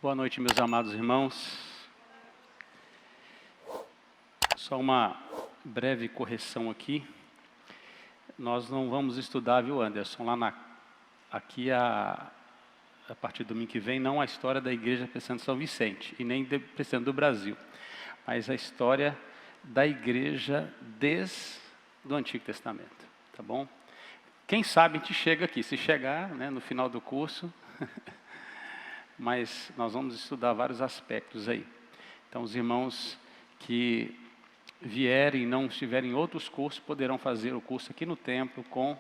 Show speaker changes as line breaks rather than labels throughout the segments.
Boa noite, meus amados irmãos. Só uma breve correção aqui. Nós não vamos estudar, viu, Anderson, aqui a partir do domingo que vem, não a história da Igreja Presbiteriana de São Vicente, e nem Presbiteriana do Brasil, mas a história da Igreja desde o Antigo Testamento, tá bom? Quem sabe a gente chega aqui, se chegar, né, no final do curso, mas nós vamos estudar vários aspectos aí. Então, os irmãos que vierem e não estiverem em outros cursos, poderão fazer o curso aqui no templo, com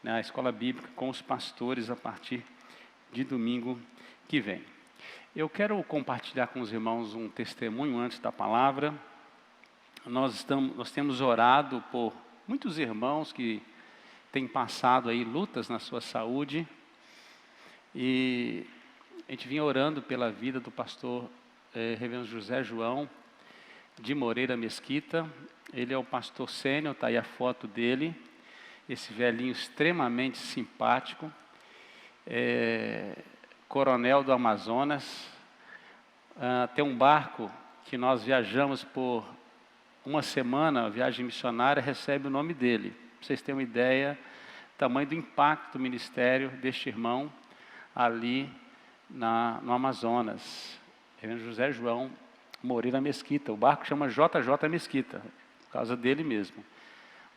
a escola bíblica, com os pastores, a partir de domingo que vem. Eu quero compartilhar com os irmãos um testemunho antes da palavra. Nós temos orado por muitos irmãos que têm passado aí lutas na sua saúde, e a gente vinha orando pela vida do pastor reverendo José João de Moreira Mesquita. Ele é o pastor sênior, está aí a foto dele, esse velhinho extremamente simpático, coronel do Amazonas. Tem um barco que nós viajamos por uma semana, a viagem missionária, recebe o nome dele. Para vocês terem uma ideia, tamanho do impacto do ministério deste irmão ali no Amazonas. Reverendo José João Moreira Mesquita. O barco chama JJ Mesquita, por causa dele mesmo.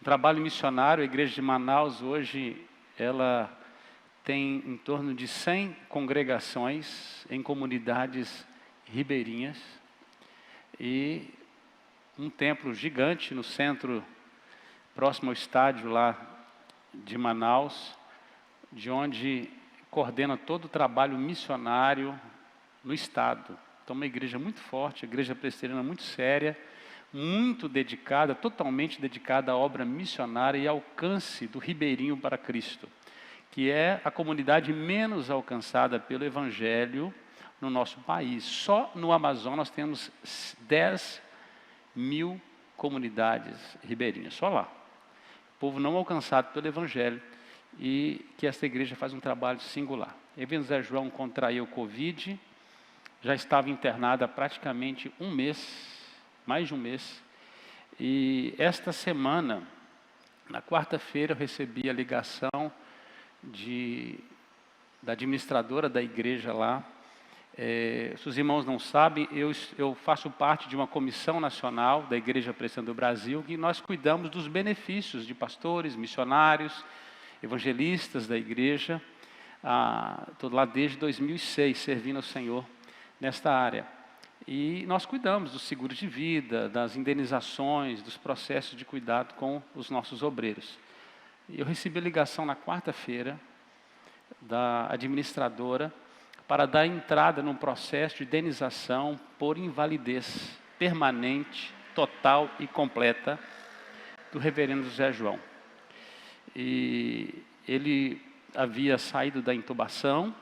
Um trabalho missionário. A igreja de Manaus hoje, ela tem em torno de 100 congregações em comunidades ribeirinhas, e um templo gigante no centro, próximo ao estádio lá de Manaus, de onde coordena todo o trabalho missionário no estado. Então, uma igreja muito forte, a igreja presbiteriana muito séria, muito dedicada, totalmente dedicada à obra missionária e alcance do ribeirinho para Cristo, que é a comunidade menos alcançada pelo Evangelho no nosso país. Só no Amazonas nós temos 10 mil comunidades ribeirinhas, só lá. O povo não alcançado pelo Evangelho, e que essa igreja faz um trabalho singular. Reverendo José João contraiu Covid, já estava internado há praticamente um mês, mais de um mês, e esta semana, na quarta-feira, eu recebi a ligação da administradora da igreja lá. Se os irmãos não sabem, eu faço parte de uma comissão nacional da Igreja Presbiteriana do Brasil, que nós cuidamos dos benefícios de pastores, missionários, evangelistas da igreja. Estou lá desde 2006, servindo ao Senhor nesta área. E nós cuidamos dos seguros de vida, das indenizações, dos processos de cuidado com os nossos obreiros. Eu recebi a ligação na quarta-feira da administradora para dar entrada num processo de indenização por invalidez permanente, total e completa do reverendo José João. E ele havia saído da intubação,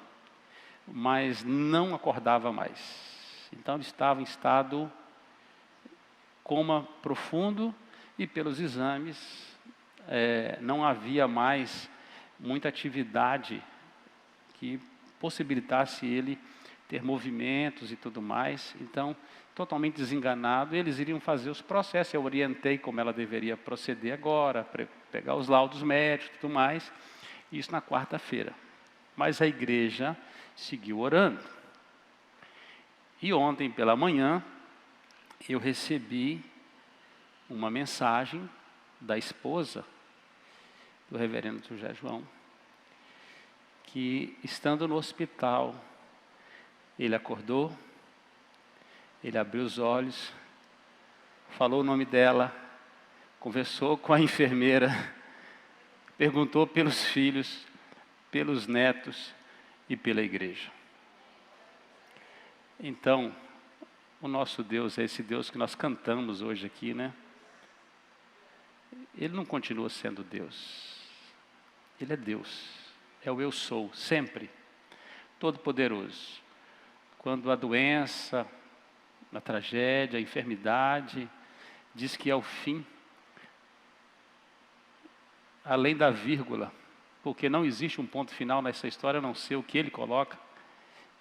mas não acordava mais. Então ele estava em estado coma profundo, e pelos exames não havia mais muita atividade que possibilitasse ele ter movimentos e tudo mais. Então, totalmente desenganado, eles iriam fazer os processos. Eu orientei como ela deveria proceder agora, pegar os laudos médicos e tudo mais, isso na quarta-feira. Mas a igreja seguiu orando. E ontem pela manhã, eu recebi uma mensagem da esposa do reverendo José João, que, estando no hospital, ele acordou, ele abriu os olhos, falou o nome dela, conversou com a enfermeira, perguntou pelos filhos, pelos netos e pela igreja. Então, o nosso Deus é esse Deus que nós cantamos hoje aqui, né? Ele não continua sendo Deus. Ele é Deus. É o eu sou, sempre. Todo-poderoso. Quando a doença, a tragédia, a enfermidade, diz que é o fim, além da vírgula, porque não existe um ponto final nessa história, a não ser o que ele coloca,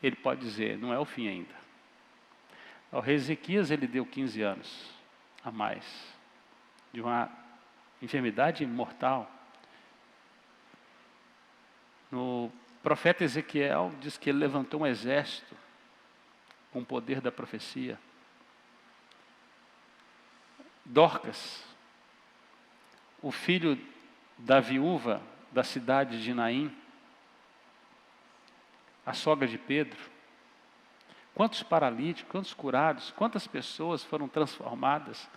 ele pode dizer, não é o fim ainda. Ao rei Ezequias ele deu 15 anos a mais, de uma enfermidade mortal. No profeta Ezequiel diz que ele levantou um exército com o poder da profecia. Dorcas, o filho da viúva da cidade de Naim, a sogra de Pedro, quantos paralíticos, quantos curados, quantas pessoas foram transformadas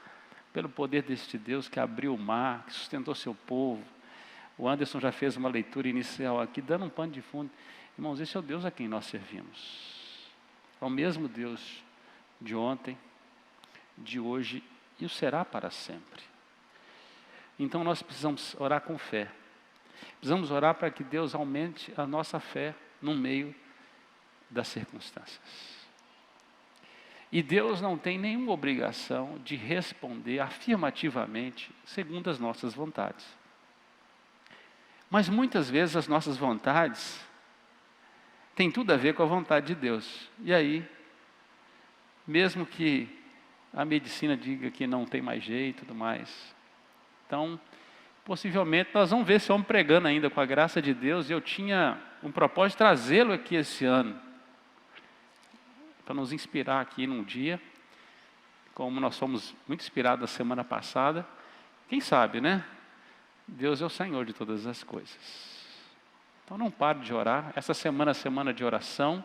pelo poder deste Deus que abriu o mar, que sustentou seu povo. O Anderson já fez uma leitura inicial aqui, dando um pano de fundo. Irmãos, esse é o Deus a quem nós servimos. É o mesmo Deus de ontem, de hoje e o será para sempre. Então nós precisamos orar com fé. Precisamos orar para que Deus aumente a nossa fé no meio das circunstâncias. E Deus não tem nenhuma obrigação de responder afirmativamente segundo as nossas vontades. Mas muitas vezes as nossas vontades têm tudo a ver com a vontade de Deus. E aí, mesmo que a medicina diga que não tem mais jeito e tudo mais, então, possivelmente nós vamos ver esse homem pregando ainda com a graça de Deus. E eu tinha um propósito de trazê-lo aqui esse ano, para nos inspirar aqui num dia, como nós fomos muito inspirados na semana passada. Quem sabe, né? Deus é o Senhor de todas as coisas. Então não pare de orar. Essa semana é semana de oração.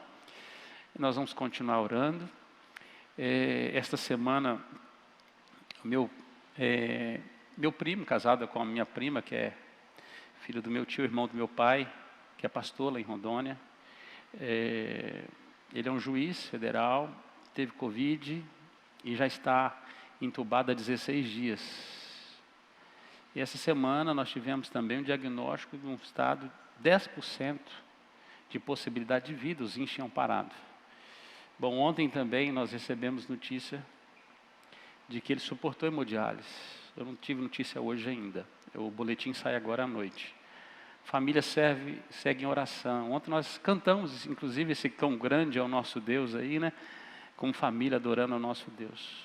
Nós vamos continuar orando. Esta semana, meu primo, casado com a minha prima, que é filho do meu tio, irmão do meu pai, que é pastor lá em Rondônia. Ele é um juiz federal, teve Covid e já está entubado há 16 dias. E essa semana nós tivemos também um diagnóstico de um estado 10% de possibilidade de vida, os rins tinham parado. Bom, ontem também nós recebemos notícia de que ele suportou hemodiálise. Eu não tive notícia hoje ainda, o boletim sai agora à noite. Família segue em oração. Ontem nós cantamos, inclusive, esse quão grande é o nosso Deus aí, né? Como família adorando ao nosso Deus.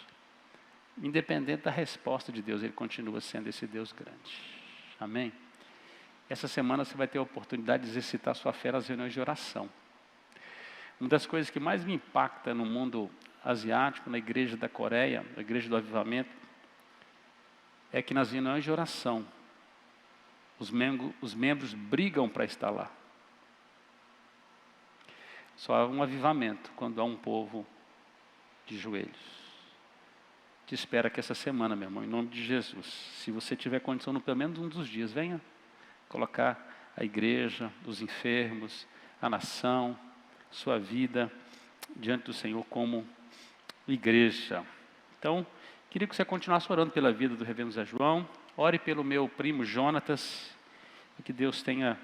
Independente da resposta de Deus, Ele continua sendo esse Deus grande. Amém? Essa semana você vai ter a oportunidade de exercitar sua fé nas reuniões de oração. Uma das coisas que mais me impacta no mundo asiático, na igreja da Coreia, na igreja do Avivamento, é que nas reuniões de oração, os membros brigam para estar lá. Só há um avivamento quando há um povo de joelhos. Te espero que essa semana, meu irmão, em nome de Jesus, se você tiver condição, no pelo menos um dos dias, venha colocar a igreja, os enfermos, a nação, sua vida diante do Senhor como igreja. Então, queria que você continuasse orando pela vida do reverendo Zé João. Ore pelo meu primo Jonatas, que Deus tenha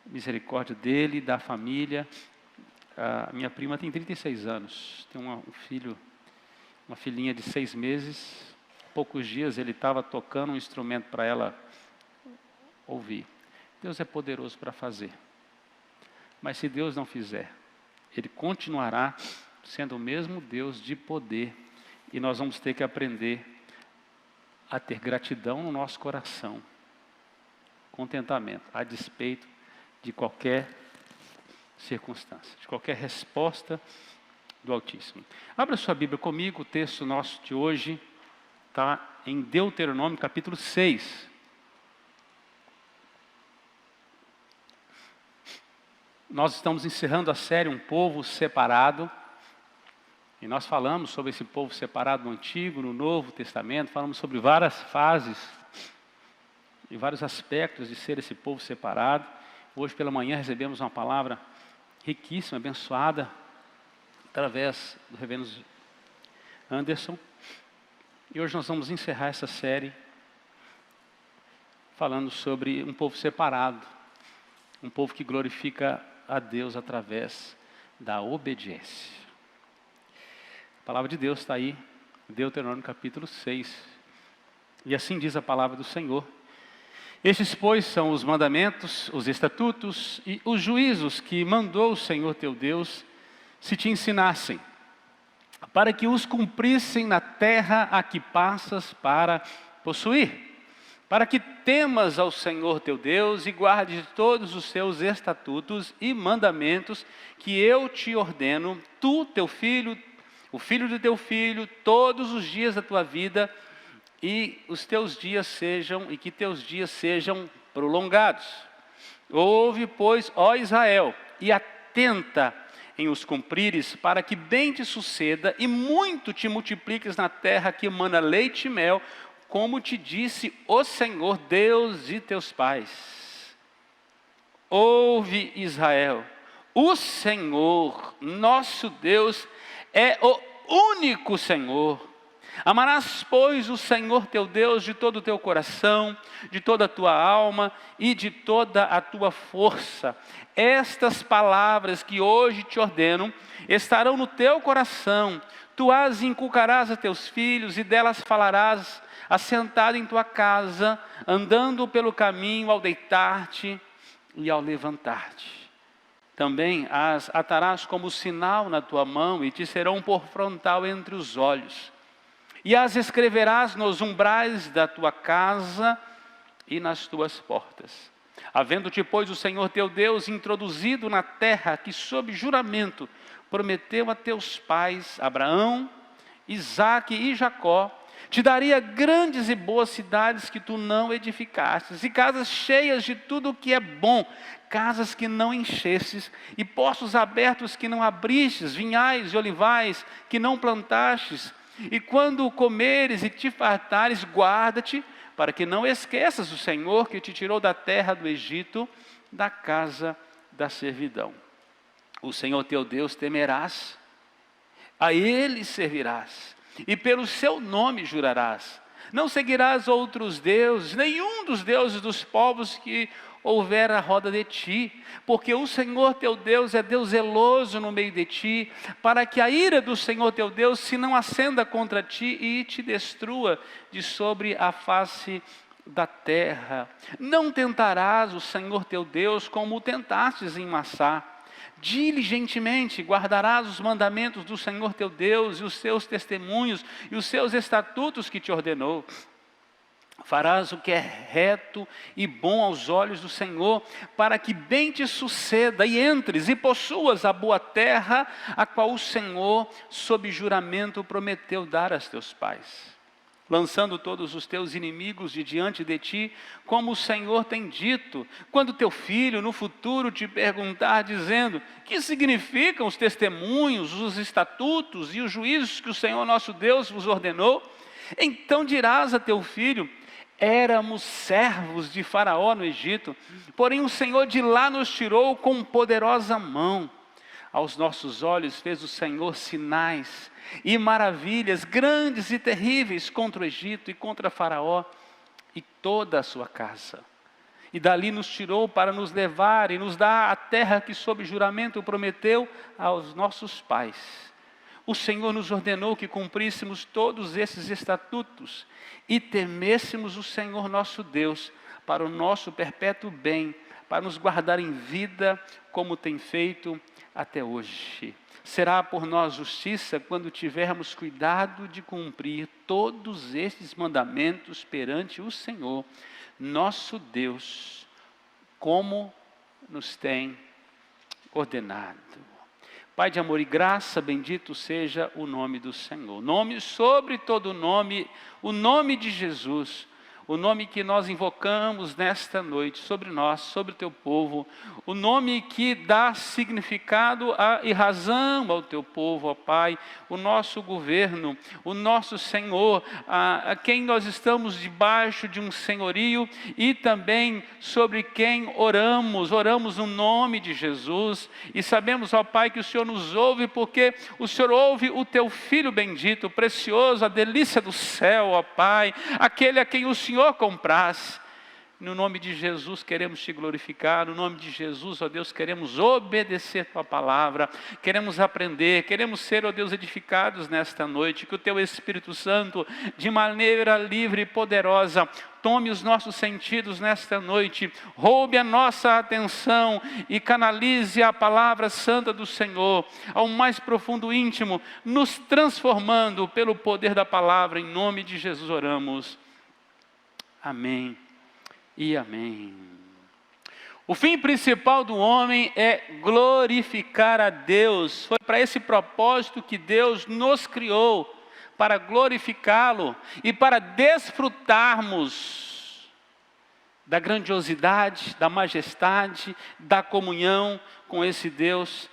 misericórdia dele e da família. A minha prima tem 36 anos, tem um filho, uma filhinha de 6 meses. Há poucos dias ele estava tocando um instrumento para ela ouvir. Deus é poderoso para fazer. Mas se Deus não fizer, Ele continuará sendo o mesmo Deus de poder. E nós vamos ter que aprender a ter gratidão no nosso coração. Contentamento, a despeito de qualquer circunstância, de qualquer resposta do Altíssimo. Abra sua Bíblia comigo, o texto nosso de hoje está em Deuteronômio capítulo 6. Nós estamos encerrando a série Um Povo Separado, e nós falamos sobre esse povo separado no Antigo, no Novo Testamento, falamos sobre várias fases e vários aspectos de ser esse povo separado. Hoje pela manhã recebemos uma palavra riquíssima, abençoada, através do reverendo Anderson. E hoje nós vamos encerrar essa série falando sobre um povo separado, um povo que glorifica a Deus através da obediência. A palavra de Deus está aí, Deuteronômio capítulo 6. E assim diz a palavra do Senhor: Estes, pois, são os mandamentos, os estatutos e os juízos que mandou o Senhor teu Deus se te ensinassem, para que os cumprissem na terra a que passas para possuir, para que temas ao Senhor teu Deus e guardes todos os seus estatutos e mandamentos que eu te ordeno, tu, teu filho, o filho do teu filho, todos os dias da tua vida, e que teus dias sejam prolongados. Ouve, pois, ó Israel, e atenta em os cumprires, para que bem te suceda e muito te multipliques na terra que emana leite e mel, como te disse o Senhor, Deus de teus pais. Ouve, Israel, o Senhor, nosso Deus, é o único Senhor. Amarás, pois, o Senhor teu Deus de todo o teu coração, de toda a tua alma e de toda a tua força. Estas palavras que hoje te ordeno estarão no teu coração. Tu as inculcarás a teus filhos e delas falarás assentado em tua casa, andando pelo caminho ao deitar-te e ao levantar-te. Também as atarás como sinal na tua mão e te serão por frontal entre os olhos. E as escreverás nos umbrais da tua casa e nas tuas portas. Havendo-te, pois, o Senhor teu Deus introduzido na terra que sob juramento prometeu a teus pais, Abraão, Isaque e Jacó, te daria grandes e boas cidades que tu não edificastes, e casas cheias de tudo o que é bom, casas que não enchestes, e poços abertos que não abristes, vinhais e olivais que não plantastes. E quando comeres e te fartares, guarda-te, para que não esqueças o Senhor que te tirou da terra do Egito, da casa da servidão. O Senhor teu Deus temerás, a Ele servirás, e pelo seu nome jurarás. Não seguirás outros deuses, nenhum dos deuses dos povos que houver à roda de ti, porque o Senhor teu Deus é Deus zeloso no meio de ti, para que a ira do Senhor teu Deus se não acenda contra ti e te destrua de sobre a face da terra. Não tentarás o Senhor teu Deus como o tentastes em Massá. Diligentemente guardarás os mandamentos do Senhor teu Deus e os seus testemunhos e os seus estatutos que te ordenou. Farás o que é reto e bom aos olhos do Senhor, para que bem te suceda e entres e possuas a boa terra, a qual o Senhor, sob juramento, prometeu dar a teus pais, lançando todos os teus inimigos de diante de ti, como o Senhor tem dito. Quando teu filho no futuro te perguntar, dizendo: que significam os testemunhos, os estatutos e os juízos que o Senhor nosso Deus vos ordenou? Então dirás a teu filho: éramos servos de Faraó no Egito, porém o Senhor de lá nos tirou com poderosa mão. Aos nossos olhos fez o Senhor sinais e maravilhas grandes e terríveis contra o Egito e contra Faraó e toda a sua casa. E dali nos tirou para nos levar e nos dar a terra que sob juramento prometeu aos nossos pais. O Senhor nos ordenou que cumpríssemos todos esses estatutos e temêssemos o Senhor nosso Deus para o nosso perpétuo bem, para nos guardar em vida como tem feito até hoje. Será por nós justiça quando tivermos cuidado de cumprir todos estes mandamentos perante o Senhor nosso Deus, como nos tem ordenado. Pai de amor e graça, bendito seja o nome do Senhor. Nome sobre todo nome, o nome de Jesus, o nome que nós invocamos nesta noite sobre nós, sobre o teu povo, o nome que dá significado e razão ao teu povo, ó Pai, o nosso governo, o nosso Senhor, a quem nós estamos debaixo de um senhorio e também sobre quem oramos no nome de Jesus, e sabemos, ó Pai, que o Senhor nos ouve, porque o Senhor ouve o teu Filho bendito, precioso, a delícia do céu, ó Pai, aquele a quem o Senhor comprasse, No nome de Jesus queremos te glorificar, no nome de Jesus, ó Deus, queremos obedecer tua palavra, queremos aprender, queremos ser, ó Deus, edificados nesta noite, que o teu Espírito Santo, de maneira livre e poderosa, tome os nossos sentidos nesta noite, roube a nossa atenção e canalize a palavra santa do Senhor ao mais profundo íntimo, nos transformando pelo poder da palavra. Em nome de Jesus oramos. Amém e amém. O fim principal do homem é glorificar a Deus. Foi para esse propósito que Deus nos criou, para glorificá-lo e para desfrutarmos da grandiosidade, da majestade, da comunhão com esse Deus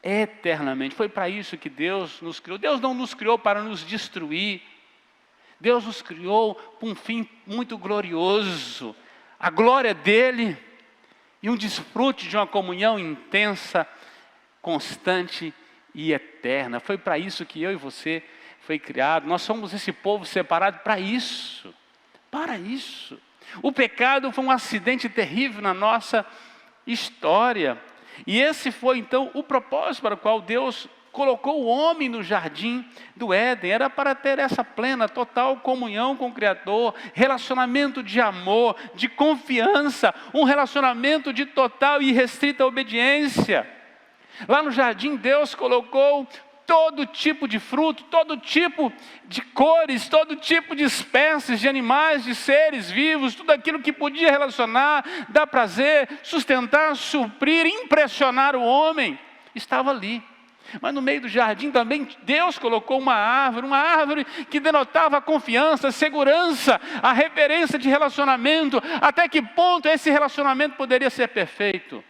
eternamente. Foi para isso que Deus nos criou. Deus não nos criou para nos destruir. Deus nos criou para um fim muito glorioso. A glória dele e um desfrute de uma comunhão intensa, constante e eterna. Foi para isso que eu e você foi criado. Nós somos esse povo separado para isso. Para isso. O pecado foi um acidente terrível na nossa história. E esse foi então o propósito para o qual Deus colocou o homem no jardim do Éden. Era para ter essa plena, total comunhão com o Criador, relacionamento de amor, de confiança, um relacionamento de total e irrestrita obediência. Lá no jardim Deus colocou todo tipo de fruto, todo tipo de cores, todo tipo de espécies, de animais, de seres vivos, tudo aquilo que podia relacionar, dar prazer, sustentar, suprir, impressionar o homem, estava ali. Mas no meio do jardim também Deus colocou uma árvore que denotava a confiança, a segurança, a reverência de relacionamento, até que ponto esse relacionamento poderia ser perfeito.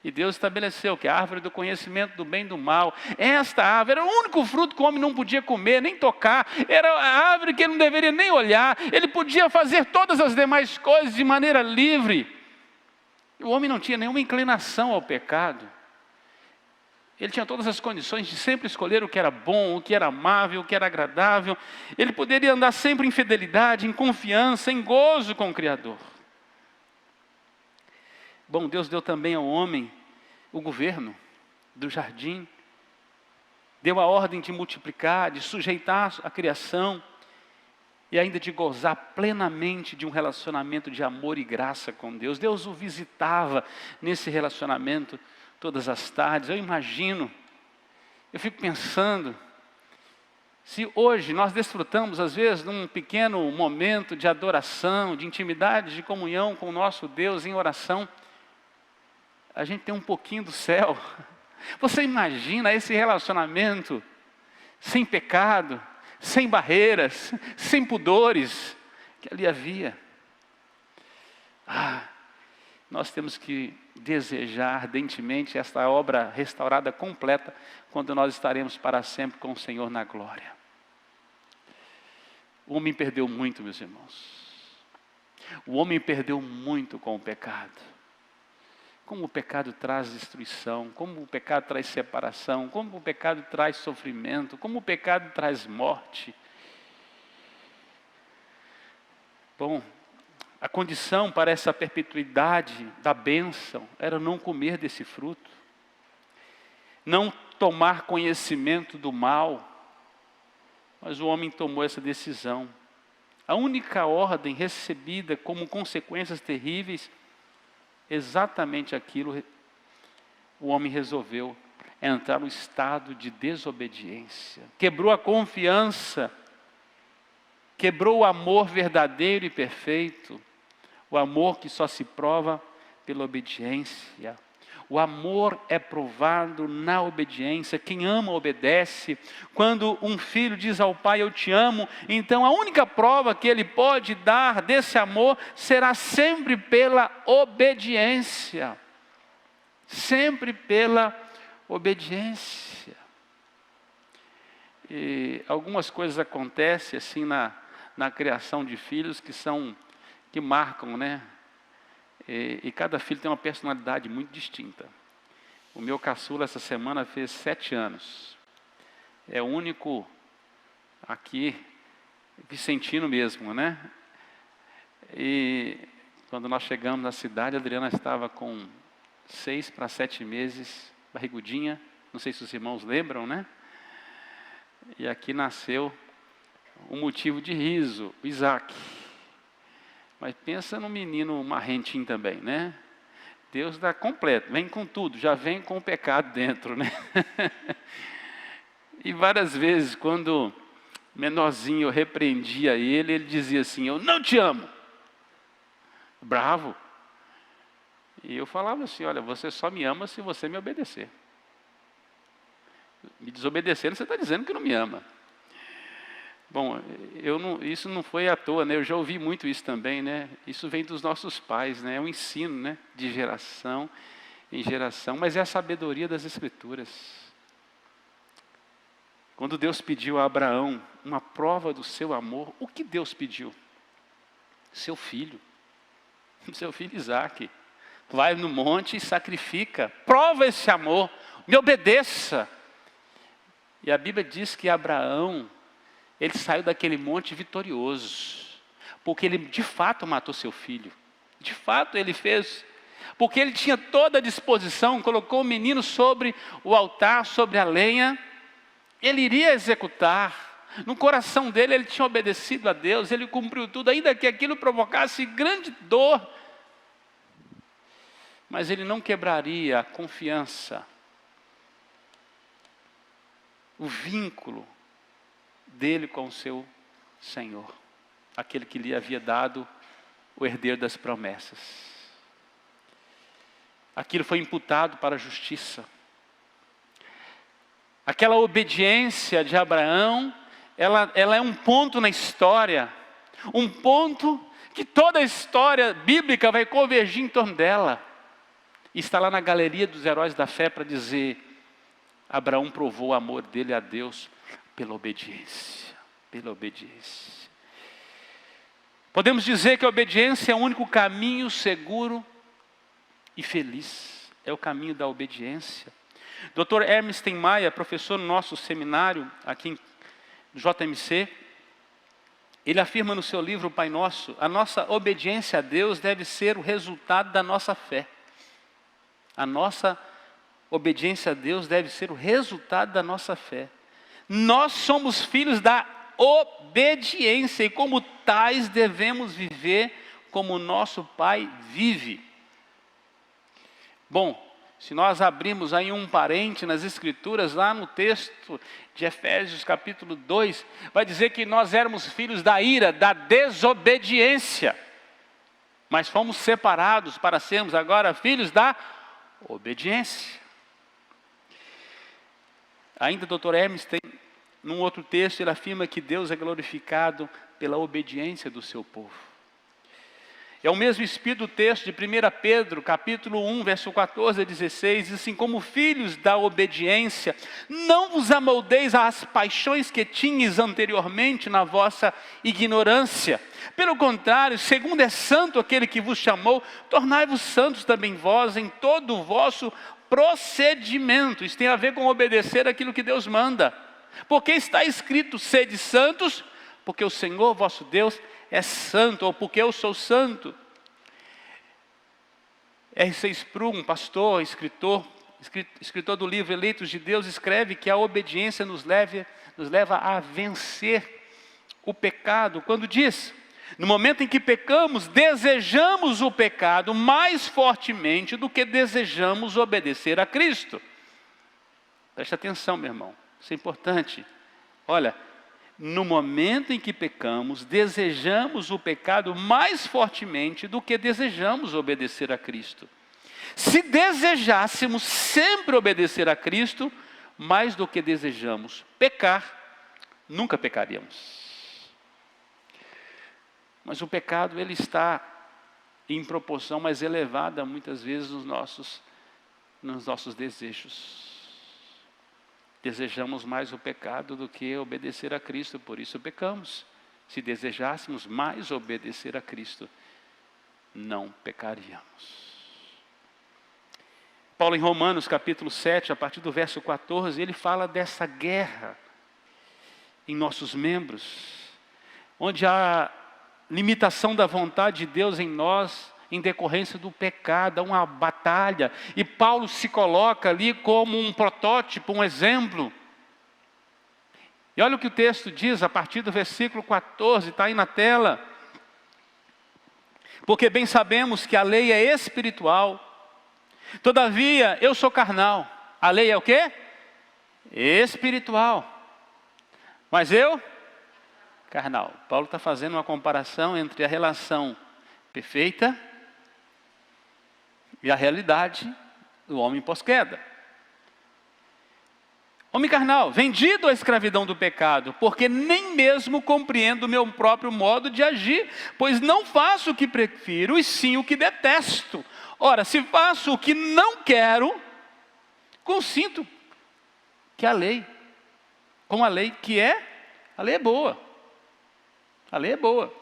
E Deus estabeleceu que a árvore do conhecimento do bem e do mal, esta árvore era o único fruto que o homem não podia comer, nem tocar, era a árvore que ele não deveria nem olhar, ele podia fazer todas as demais coisas de maneira livre. O homem não tinha nenhuma inclinação ao pecado. Ele tinha todas as condições de sempre escolher o que era bom, o que era amável, o que era agradável. Ele poderia andar sempre em fidelidade, em confiança, em gozo com o Criador. Bom, Deus deu também ao homem o governo do jardim. Deu a ordem de multiplicar, de sujeitar a criação e ainda de gozar plenamente de um relacionamento de amor e graça com Deus. Deus o visitava nesse relacionamento todas as tardes. Eu imagino, eu fico pensando, se hoje nós desfrutamos às vezes de um pequeno momento de adoração, de intimidade, de comunhão com o nosso Deus em oração, a gente tem um pouquinho do céu. Você imagina esse relacionamento sem pecado, sem barreiras, sem pudores que ali havia. Nós temos que desejar ardentemente esta obra restaurada completa, quando nós estaremos para sempre com o Senhor na glória. O homem perdeu muito, meus irmãos. O homem perdeu muito com o pecado. Como o pecado traz destruição, como o pecado traz separação, como o pecado traz sofrimento, como o pecado traz morte. Bom, a condição para essa perpetuidade da bênção era não comer desse fruto, não tomar conhecimento do mal, mas o homem tomou essa decisão. A única ordem recebida como consequências terríveis, exatamente aquilo, o homem resolveu entrar no estado de desobediência, quebrou a confiança, quebrou o amor verdadeiro e perfeito, o amor que só se prova pela obediência. O amor é provado na obediência. Quem ama obedece. Quando um filho diz ao pai, eu te amo, então a única prova que ele pode dar desse amor será sempre pela obediência. Sempre pela obediência. E algumas coisas acontecem assim na criação de filhos que marcam, né? E cada filho tem uma personalidade muito distinta. O meu caçula essa semana fez 7 anos. É o único aqui, vicentino mesmo, né? E Quando nós chegamos na cidade, a Adriana estava com 6 para 7 meses, barrigudinha, não sei se os irmãos lembram, né? E aqui nasceu um motivo de riso, o Isaac. Mas pensa no menino marrentinho também, né? Deus dá completo, vem com tudo, já vem com o pecado dentro, né? E várias vezes, quando menorzinho eu repreendia ele, ele dizia assim, eu não te amo. Bravo. E eu falava assim, olha, você só me ama se você me obedecer. Me desobedecendo, você está dizendo que não me ama. Bom, isso não foi à toa, né? Eu já ouvi muito isso também, né? Isso vem dos nossos pais, né? É um ensino, né? De geração em geração, mas é a sabedoria das Escrituras. Quando Deus pediu a Abraão uma prova do seu amor, o que Deus pediu? Seu filho Isaac. Vai no monte e sacrifica, prova esse amor, me obedeça. E a Bíblia diz que Abraão, ele saiu daquele monte vitorioso, porque ele de fato matou seu filho, de fato ele fez, porque ele tinha toda a disposição, colocou o menino sobre o altar, sobre a lenha, ele iria executar, no coração dele ele tinha obedecido a Deus, ele cumpriu tudo, ainda que aquilo provocasse grande dor, mas ele não quebraria a confiança, o vínculo dele com o seu Senhor, aquele que lhe havia dado o herdeiro das promessas. Aquilo foi imputado para a justiça. Aquela obediência de Abraão, ela é um ponto na história, um ponto que toda a história bíblica vai convergir em torno dela. E está lá na galeria dos heróis da fé para dizer, Abraão provou o amor dele a Deus pela obediência, pela obediência. Podemos dizer que a obediência é o único caminho seguro e feliz, é o caminho da obediência. Dr. Hermes Maia, professor no nosso seminário aqui no JMC, ele afirma no seu livro Pai Nosso, a nossa obediência a Deus deve ser o resultado da nossa fé. A nossa obediência a Deus deve ser o resultado da nossa fé. Nós somos filhos da obediência e como tais devemos viver como nosso Pai vive. Bom, se nós abrimos aí um parente nas Escrituras, lá no texto de Efésios capítulo 2, vai dizer que nós éramos filhos da ira, da desobediência, mas fomos separados para sermos agora filhos da obediência. Ainda o Dr. Hermes tem, num outro texto, ele afirma que Deus é glorificado pela obediência do seu povo. É o mesmo espírito do texto de 1 Pedro, capítulo 1, verso 14 a 16, diz assim, como filhos da obediência, não vos amoldeis às paixões que tinhas anteriormente na vossa ignorância. Pelo contrário, segundo é santo aquele que vos chamou, tornai-vos santos também vós em todo o vosso procedimento. Isso tem a ver com obedecer aquilo que Deus manda. Porque está escrito, sede santos, porque o Senhor vosso Deus é santo, ou porque eu sou santo. R.C. Sproul, um pastor, escritor do livro Eleitos de Deus, escreve que a obediência nos leva a vencer o pecado, quando diz, no momento em que pecamos, desejamos o pecado mais fortemente do que desejamos obedecer a Cristo. Preste atenção, meu irmão, isso é importante. Olha, no momento em que pecamos, desejamos o pecado mais fortemente do que desejamos obedecer a Cristo. Se desejássemos sempre obedecer a Cristo, mais do que desejamos pecar, nunca pecaríamos. Mas o pecado, ele está em proporção mais elevada, muitas vezes, nos nossos desejos. Desejamos mais o pecado do que obedecer a Cristo, por isso pecamos. Se desejássemos mais obedecer a Cristo, não pecaríamos. Paulo em Romanos capítulo 7, a partir do verso 14, ele fala dessa guerra em nossos membros, onde há limitação da vontade de Deus em nós, em decorrência do pecado, há uma batalha. E Paulo se coloca ali como um protótipo, um exemplo. E olha o que o texto diz a partir do versículo 14, está aí na tela. Porque bem sabemos que a lei é espiritual, todavia eu sou carnal. A lei é o quê? Espiritual. Mas eu? Carnal. Paulo está fazendo uma comparação entre a relação perfeita e a realidade do homem pós-queda. Homem carnal, vendido à escravidão do pecado, porque nem mesmo compreendo o meu próprio modo de agir, pois não faço o que prefiro, e sim o que detesto. Ora, se faço o que não quero, consinto que a lei, com a lei que a lei é boa. A lei é boa.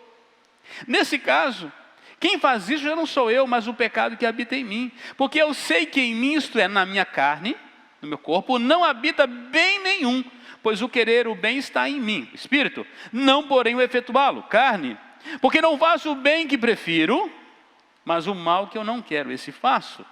Nesse caso, quem faz isso já não sou eu, mas o pecado que habita em mim. Porque eu sei que em mim, isto é, na minha carne, no meu corpo, não habita bem nenhum, pois o querer o bem está em mim, espírito, não porém o efetuá-lo, carne. Porque não faço o bem que prefiro, mas o mal que eu não quero, esse faço.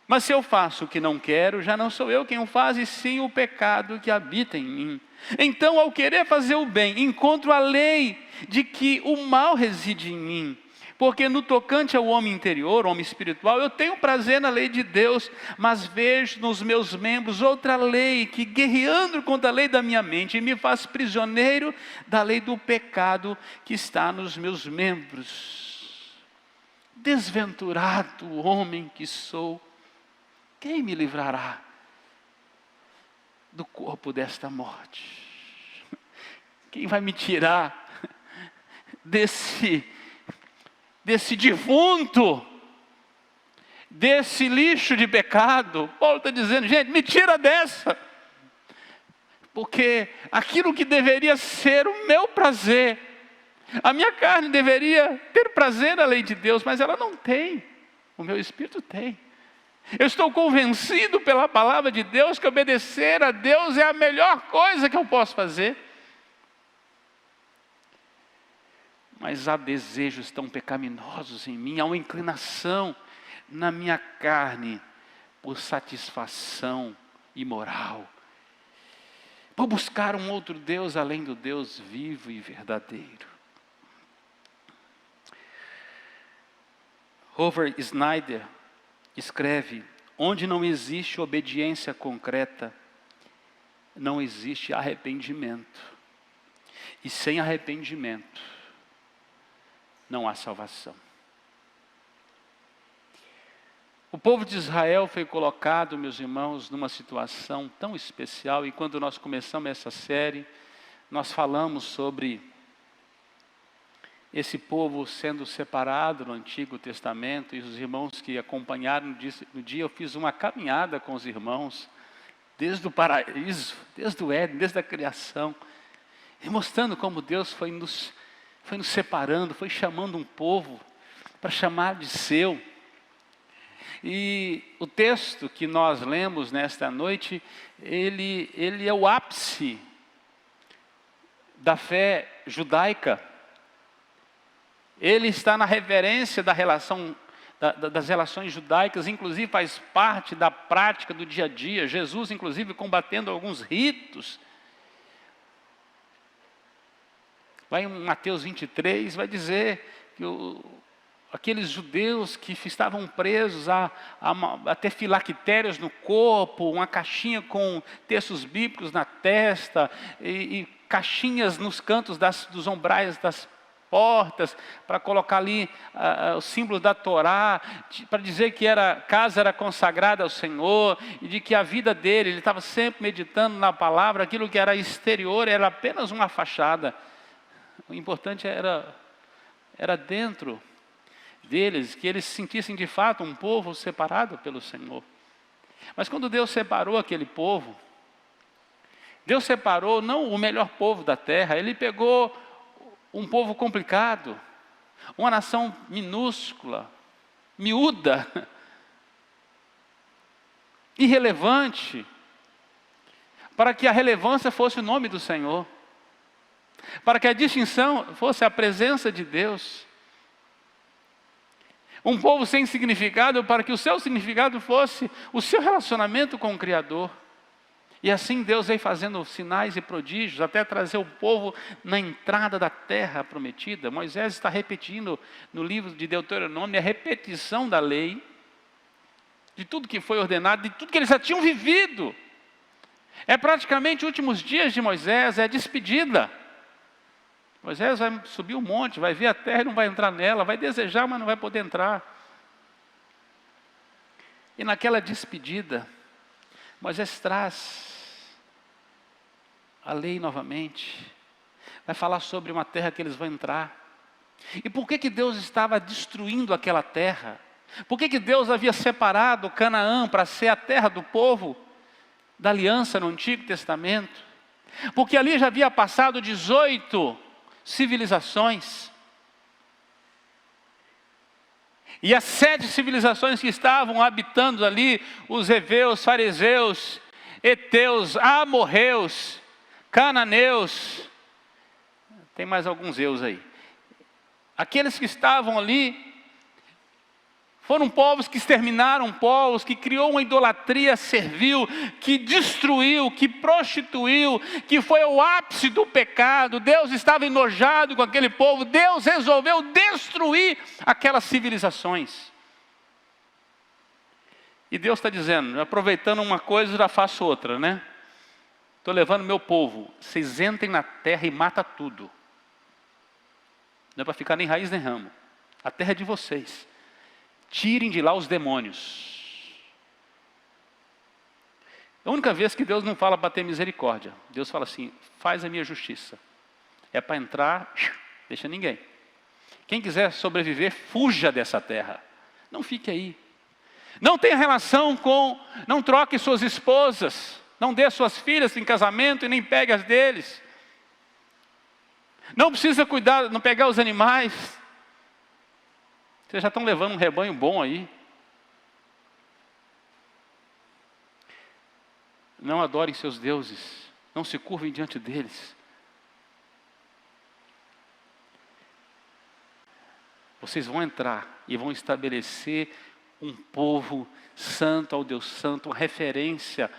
Mas se eu faço o que não quero, já não sou eu quem o faz, e sim o pecado que habita em mim. Então, ao querer fazer o bem, encontro a lei de que o mal reside em mim. Porque no tocante ao homem interior, homem espiritual, eu tenho prazer na lei de Deus, mas vejo nos meus membros outra lei, que guerreando contra a lei da minha mente, me faz prisioneiro da lei do pecado que está nos meus membros. Desventurado homem que sou, quem me livrará do corpo desta morte? Quem vai me tirar desse defunto, desse lixo de pecado? Paulo está dizendo, gente, me tira dessa. Porque aquilo que deveria ser o meu prazer, a minha carne deveria ter prazer na lei de Deus, mas ela não tem. O meu espírito tem. Eu estou convencido pela palavra de Deus que obedecer a Deus é a melhor coisa que eu posso fazer. Mas há desejos tão pecaminosos em mim, há uma inclinação na minha carne por satisfação imoral, por buscar um outro Deus além do Deus vivo e verdadeiro. Howard Snyder escreve, onde não existe obediência concreta, não existe arrependimento. E sem arrependimento, não há salvação. O povo de Israel foi colocado, meus irmãos, numa situação tão especial. E quando nós começamos essa série, nós falamos sobre esse povo sendo separado no Antigo Testamento, e os irmãos que acompanharam no dia, eu fiz uma caminhada com os irmãos, desde o paraíso, desde o Éden, desde a criação, e mostrando como Deus foi nos separando, foi chamando um povo para chamar de seu. E o texto que nós lemos nesta noite, ele é o ápice da fé judaica. Ele está na reverência da relação, das relações judaicas, inclusive faz parte da prática do dia a dia. Jesus, inclusive, combatendo alguns ritos. Vai em Mateus 23, vai dizer que aqueles judeus que estavam presos a ter filactérios no corpo, uma caixinha com textos bíblicos na testa, e caixinhas nos cantos dos ombrais das portas, para colocar ali os símbolos da Torá, para dizer que a casa era consagrada ao Senhor, e de que a vida dele, ele estava sempre meditando na palavra, aquilo que era exterior era apenas uma fachada. O importante era dentro deles, que eles se sentissem de fato um povo separado pelo Senhor. Mas quando Deus separou aquele povo, Deus separou não o melhor povo da terra, Ele pegou um povo complicado, uma nação minúscula, miúda, irrelevante, para que a relevância fosse o nome do Senhor, para que a distinção fosse a presença de Deus. Um povo sem significado, para que o seu significado fosse o seu relacionamento com o Criador. E assim Deus veio fazendo sinais e prodígios, até trazer o povo na entrada da terra prometida. Moisés está repetindo no livro de Deuteronômio a repetição da lei, de tudo que foi ordenado, de tudo que eles já tinham vivido. É praticamente os últimos dias de Moisés, é a despedida. Moisés vai subir um monte, vai ver a terra e não vai entrar nela, vai desejar, mas não vai poder entrar. E naquela despedida, Moisés traz a lei novamente, vai falar sobre uma terra que eles vão entrar. E por que Deus estava destruindo aquela terra? Por que Deus havia separado Canaã para ser a terra do povo da aliança no Antigo Testamento? Porque ali já havia passado 18 civilizações. E as 7 civilizações que estavam habitando ali, os heveus, fariseus, heteus, amorreus, cananeus, tem mais alguns eus aí. Aqueles que estavam ali, foram povos que exterminaram povos, que criou uma idolatria servil, que destruiu, que prostituiu, que foi o ápice do pecado. Deus estava enojado com aquele povo, Deus resolveu destruir aquelas civilizações. E Deus está dizendo, aproveitando uma coisa, já faço outra, né? Estou levando meu povo, vocês entrem na terra e matam tudo. Não é para ficar nem raiz nem ramo. A terra é de vocês. Tirem de lá os demônios. É a única vez que Deus não fala para ter misericórdia. Deus fala assim, faz a minha justiça. É para entrar, deixa ninguém. Quem quiser sobreviver, fuja dessa terra. Não fique aí. Não tenha relação com, não troque suas esposas. Não dê suas filhas em casamento e nem pegue as deles. Não precisa cuidar, não pegar os animais. Vocês já estão levando um rebanho bom aí. Não adorem seus deuses. Não se curvem diante deles. Vocês vão entrar e vão estabelecer um povo santo ao Deus Santo, uma referência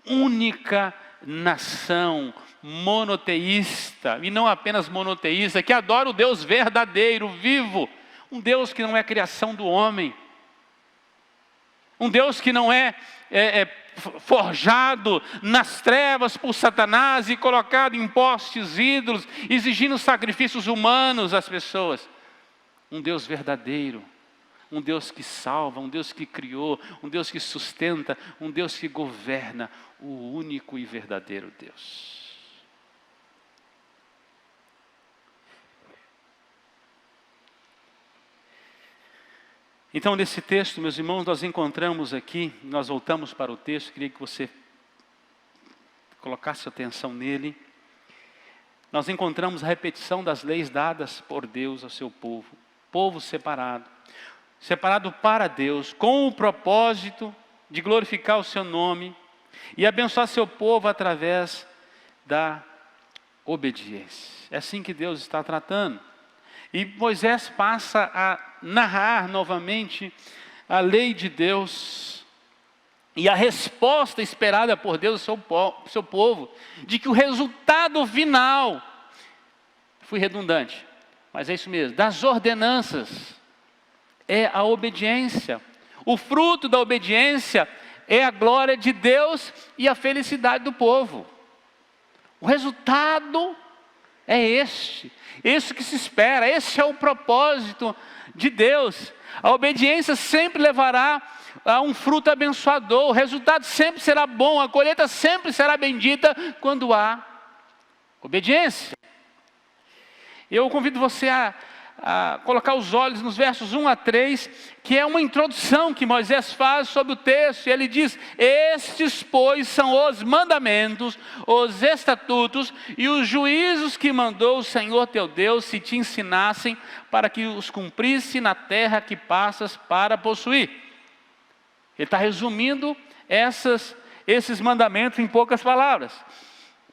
única nação, monoteísta. E não apenas monoteísta, que adora o Deus verdadeiro, vivo. Um Deus que não é criação do homem. Um Deus que não é forjado nas trevas por Satanás e colocado em postes ídolos, exigindo sacrifícios humanos às pessoas. Um Deus verdadeiro. Um Deus que salva, um Deus que criou, um Deus que sustenta, um Deus que governa. O único e verdadeiro Deus. Então, nesse texto, meus irmãos, nós encontramos aqui, nós voltamos para o texto, queria que você colocasse atenção nele. Nós encontramos a repetição das leis dadas por Deus ao seu povo. Povo separado. Separado para Deus, com o propósito de glorificar o seu nome e abençoar seu povo através da obediência. É assim que Deus está tratando. E Moisés passa a narrar novamente a lei de Deus e a resposta esperada por Deus ao seu povo, de que o resultado final, fui redundante, mas é isso mesmo, das ordenanças, é a obediência. O fruto da obediência é a glória de Deus e a felicidade do povo. O resultado é esse que se espera, esse é o propósito de Deus. A obediência sempre levará a um fruto abençoador, o resultado sempre será bom, a colheita sempre será bendita quando há obediência. Eu convido você a colocar os olhos nos versos 1 a 3, que é uma introdução que Moisés faz sobre o texto. Ele diz, estes pois são os mandamentos, os estatutos e os juízos que mandou o Senhor teu Deus se te ensinassem, para que os cumprisse na terra que passas para possuir. Ele está resumindo esses mandamentos em poucas palavras.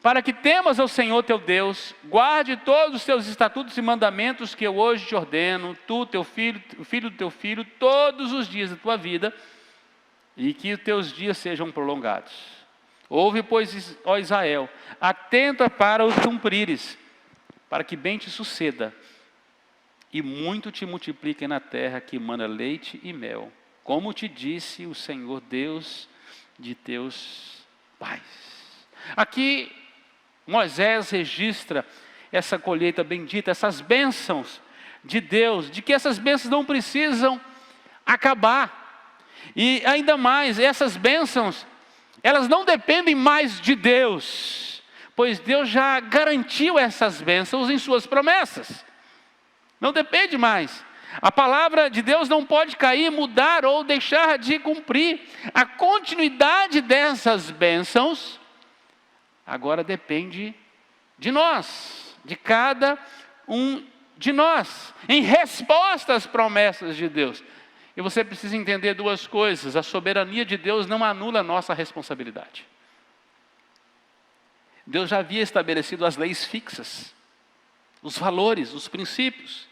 para que temas ao Senhor teu Deus, guarde todos os teus estatutos e mandamentos que eu hoje te ordeno, tu, teu filho, o filho do teu filho, todos os dias da tua vida, e que os teus dias sejam prolongados. Ouve, pois, ó Israel, atenta para os cumprires, para que bem te suceda, e muito te multipliquem na terra que mana leite e mel, como te disse o Senhor Deus de teus pais. Aqui, Moisés registra essa colheita bendita, essas bênçãos de Deus, de que essas bênçãos não precisam acabar. E ainda mais, essas bênçãos, elas não dependem mais de Deus, pois Deus já garantiu essas bênçãos em suas promessas. Não depende mais. A palavra de Deus não pode cair, mudar ou deixar de cumprir. A continuidade dessas bênçãos agora depende de nós, de cada um de nós, em resposta às promessas de Deus. E você precisa entender duas coisas: a soberania de Deus não anula a nossa responsabilidade. Deus já havia estabelecido as leis fixas, os valores, os princípios.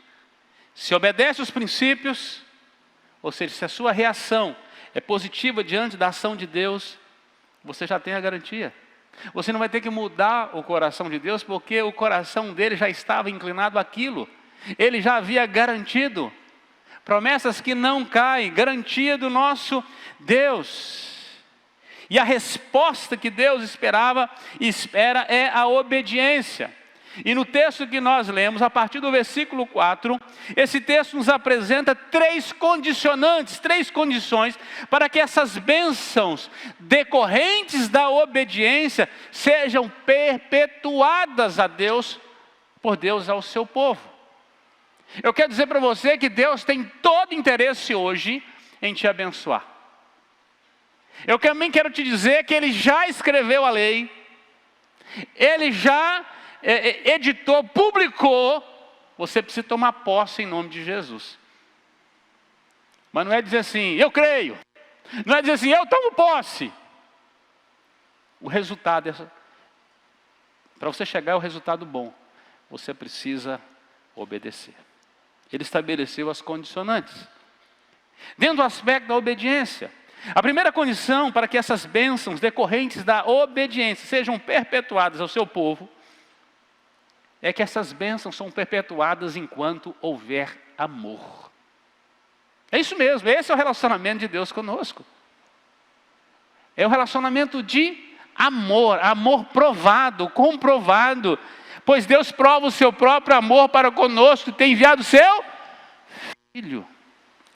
Se obedece os princípios, ou seja, se a sua reação é positiva diante da ação de Deus, você já tem a garantia. Você não vai ter que mudar o coração de Deus, porque o coração dele já estava inclinado àquilo. Ele já havia garantido. Promessas que não caem, garantia do nosso Deus. E a resposta que Deus esperava e espera é a obediência. E no texto que nós lemos, a partir do versículo 4, esse texto nos apresenta três condicionantes, três condições para que essas bênçãos decorrentes da obediência sejam perpetuadas a Deus, por Deus ao seu povo. Eu quero dizer para você que Deus tem todo interesse hoje em te abençoar. Eu também quero te dizer que Ele já escreveu a lei, Ele já editou, publicou. Você precisa tomar posse em nome de Jesus. Mas não é dizer assim, eu creio. Não é dizer assim, eu tomo posse. O resultado, para você chegar ao resultado bom, você precisa obedecer. Ele estabeleceu as condicionantes. Dentro do aspecto da obediência, a primeira condição para que essas bênçãos decorrentes da obediência sejam perpetuadas ao seu povo, é que essas bênçãos são perpetuadas enquanto houver amor. É isso mesmo, esse é o relacionamento de Deus conosco. É o relacionamento de amor, amor provado, comprovado. Pois Deus prova o seu próprio amor para conosco, tem enviado o seu Filho.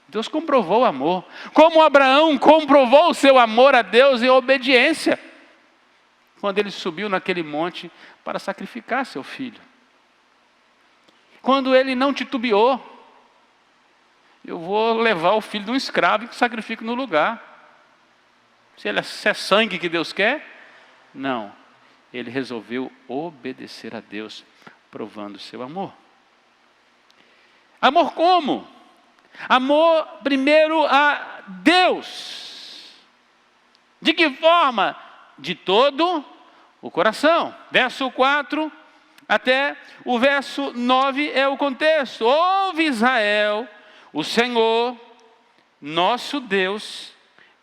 Deus comprovou o amor. Como Abraão comprovou o seu amor a Deus em obediência, quando ele subiu naquele monte para sacrificar seu filho. Quando ele não titubeou, eu vou levar o filho de um escravo e sacrifico no lugar. Se é sangue que Deus quer? Não. Ele resolveu obedecer a Deus, provando o seu amor. Amor como? Amor primeiro a Deus. De que forma? De todo o coração. Verso 4 até o verso 9 é o contexto. Ouve Israel, o Senhor, nosso Deus,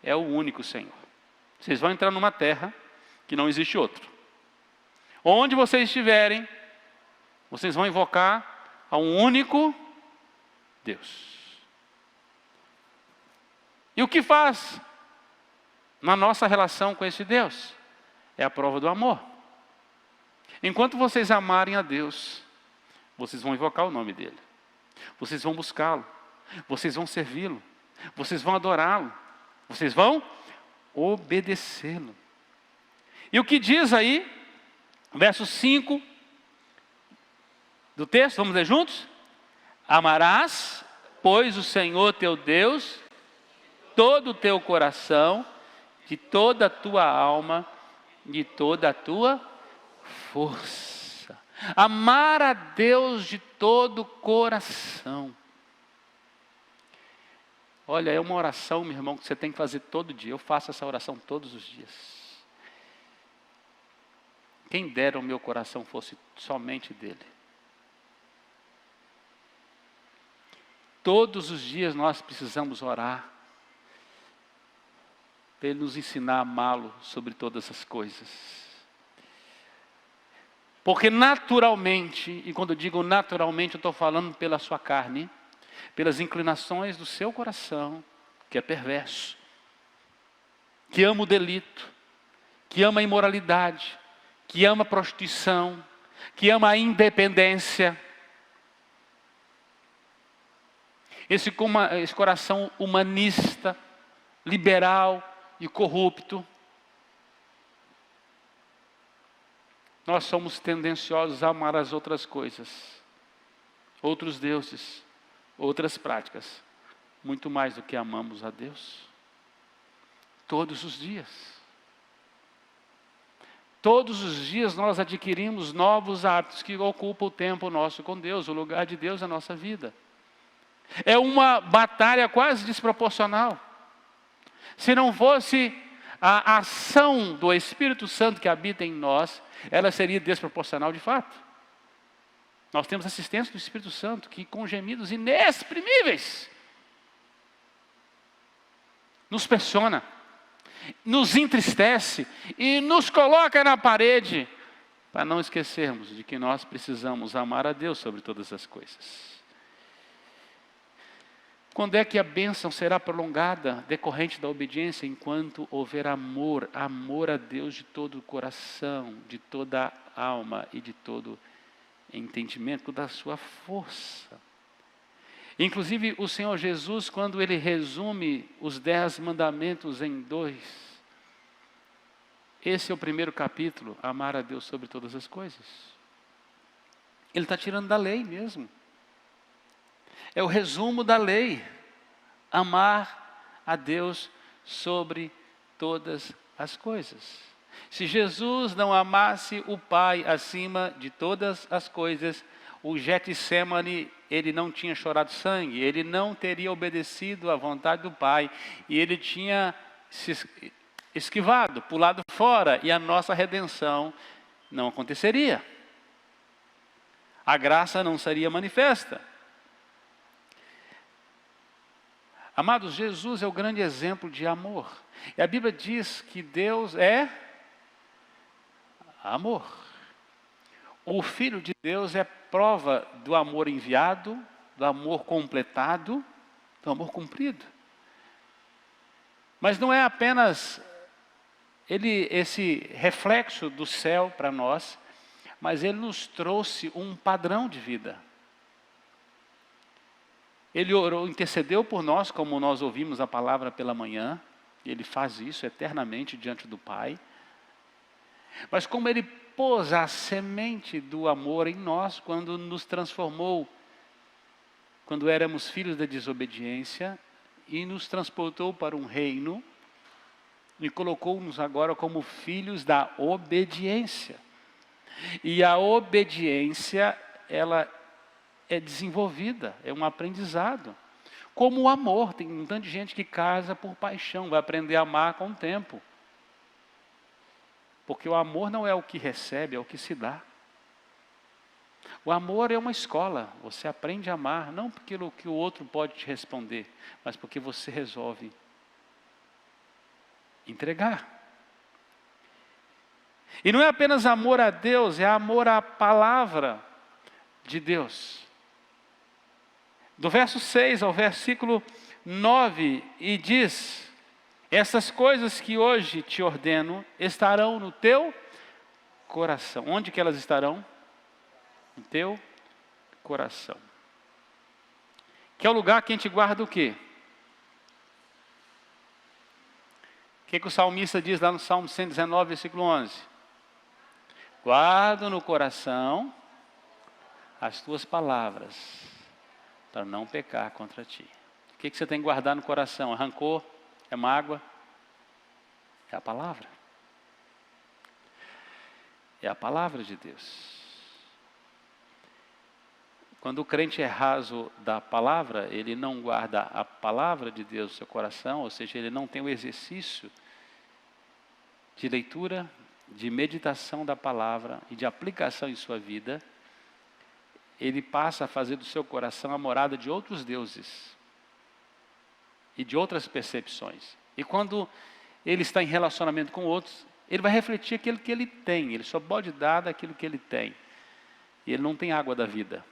é o único Senhor. Vocês vão entrar numa terra que não existe outro. Onde vocês estiverem, vocês vão invocar a um único Deus. E o que faz na nossa relação com esse Deus? É a prova do amor. Enquanto vocês amarem a Deus, vocês vão invocar o nome dEle. Vocês vão buscá-lo. Vocês vão servi-lo. Vocês vão adorá-lo. Vocês vão obedecê-lo. E o que diz aí, verso 5 do texto, vamos ler juntos? Amarás, pois, o Senhor teu Deus, todo o teu coração, de toda a tua alma, de toda a tua força. Amar a Deus de todo o coração. Olha, é uma oração, meu irmão, que você tem que fazer todo dia. Eu faço essa oração todos os dias. Quem dera o meu coração fosse somente dele. Todos os dias nós precisamos orar para Ele nos ensinar a amá-lo sobre todas as coisas. Porque naturalmente, e quando eu digo naturalmente, eu estou falando pela sua carne, pelas inclinações do seu coração, que é perverso, que ama o delito, que ama a imoralidade, que ama a prostituição, que ama a independência. Esse coração humanista, liberal e corrupto. Nós somos tendenciosos a amar as outras coisas, outros deuses, outras práticas, muito mais do que amamos a Deus. Todos os dias. Todos os dias nós adquirimos novos hábitos que ocupam o tempo nosso com Deus, o lugar de Deus na nossa vida. É uma batalha quase desproporcional. Se não fosse a ação do Espírito Santo que habita em nós, ela seria desproporcional de fato. Nós temos assistência do Espírito Santo que com gemidos inexprimíveis nos pressiona, nos entristece e nos coloca na parede para não esquecermos de que nós precisamos amar a Deus sobre todas as coisas. Quando é que a bênção será prolongada, decorrente da obediência? Enquanto houver amor a Deus de todo o coração, de toda a alma e de todo entendimento, toda a sua força. Inclusive o Senhor Jesus, quando Ele resume os 10 mandamentos em 2, esse é o primeiro capítulo, amar a Deus sobre todas as coisas. Ele está tirando da lei mesmo. É o resumo da lei, amar a Deus sobre todas as coisas. Se Jesus não amasse o Pai acima de todas as coisas, o Getsemane, ele não tinha chorado sangue, ele não teria obedecido à vontade do Pai, e ele tinha se esquivado, pulado fora, e a nossa redenção não aconteceria. A graça não seria manifesta. Amados, Jesus é o grande exemplo de amor. E a Bíblia diz que Deus é amor. O Filho de Deus é prova do amor enviado, do amor completado, do amor cumprido. Mas não é apenas esse reflexo do céu para nós, mas Ele nos trouxe um padrão de vida. Ele orou, intercedeu por nós, como nós ouvimos a palavra pela manhã. Ele faz isso eternamente diante do Pai. Mas como Ele pôs a semente do amor em nós, quando nos transformou, quando éramos filhos da desobediência, e nos transportou para um reino, e colocou-nos agora como filhos da obediência. E a obediência, ela é desenvolvida, é um aprendizado. Como o amor, tem um tanto de gente que casa por paixão, vai aprender a amar com o tempo. Porque o amor não é o que recebe, é o que se dá. O amor é uma escola, você aprende a amar, não pelo que o outro pode te responder, mas porque você resolve entregar. E não é apenas amor a Deus, é amor à palavra de Deus. Do verso 6 ao versículo 9, e diz: essas coisas que hoje te ordeno estarão no teu coração. Onde que elas estarão? No teu coração. Que é o lugar que a gente guarda o quê? O que o salmista diz lá no Salmo 119, versículo 11? Guardo no coração as tuas palavras, para não pecar contra ti. O que você tem que guardar no coração? É rancor? É mágoa? É a palavra. É a palavra de Deus. Quando o crente é raso da palavra, ele não guarda a palavra de Deus no seu coração, ou seja, ele não tem o exercício de leitura de meditação da palavra e de aplicação em sua vida, ele passa a fazer do seu coração a morada de outros deuses e de outras percepções. E quando ele está em relacionamento com outros, ele vai refletir aquilo que ele tem, ele só pode dar daquilo que ele tem. E ele não tem água da vida.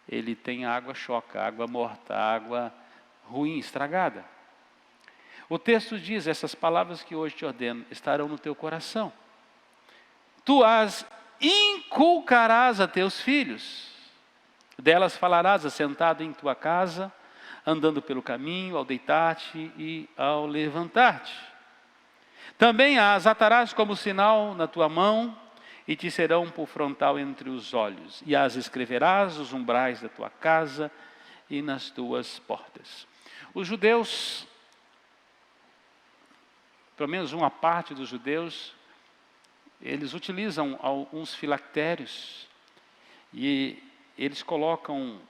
Ele tem água choca, água morta, água ruim, estragada. O texto diz, essas palavras que hoje te ordeno, estarão no teu coração. Tu as inculcarás a teus filhos. Delas falarás assentado em tua casa, andando pelo caminho, ao deitar-te e ao levantar-te. Também as atarás como sinal na tua mão, e te serão por frontal entre os olhos, e as escreverás nos umbrais da tua casa e nas tuas portas. Os judeus, pelo menos uma parte dos judeus, eles utilizam alguns filactérios, e eles colocam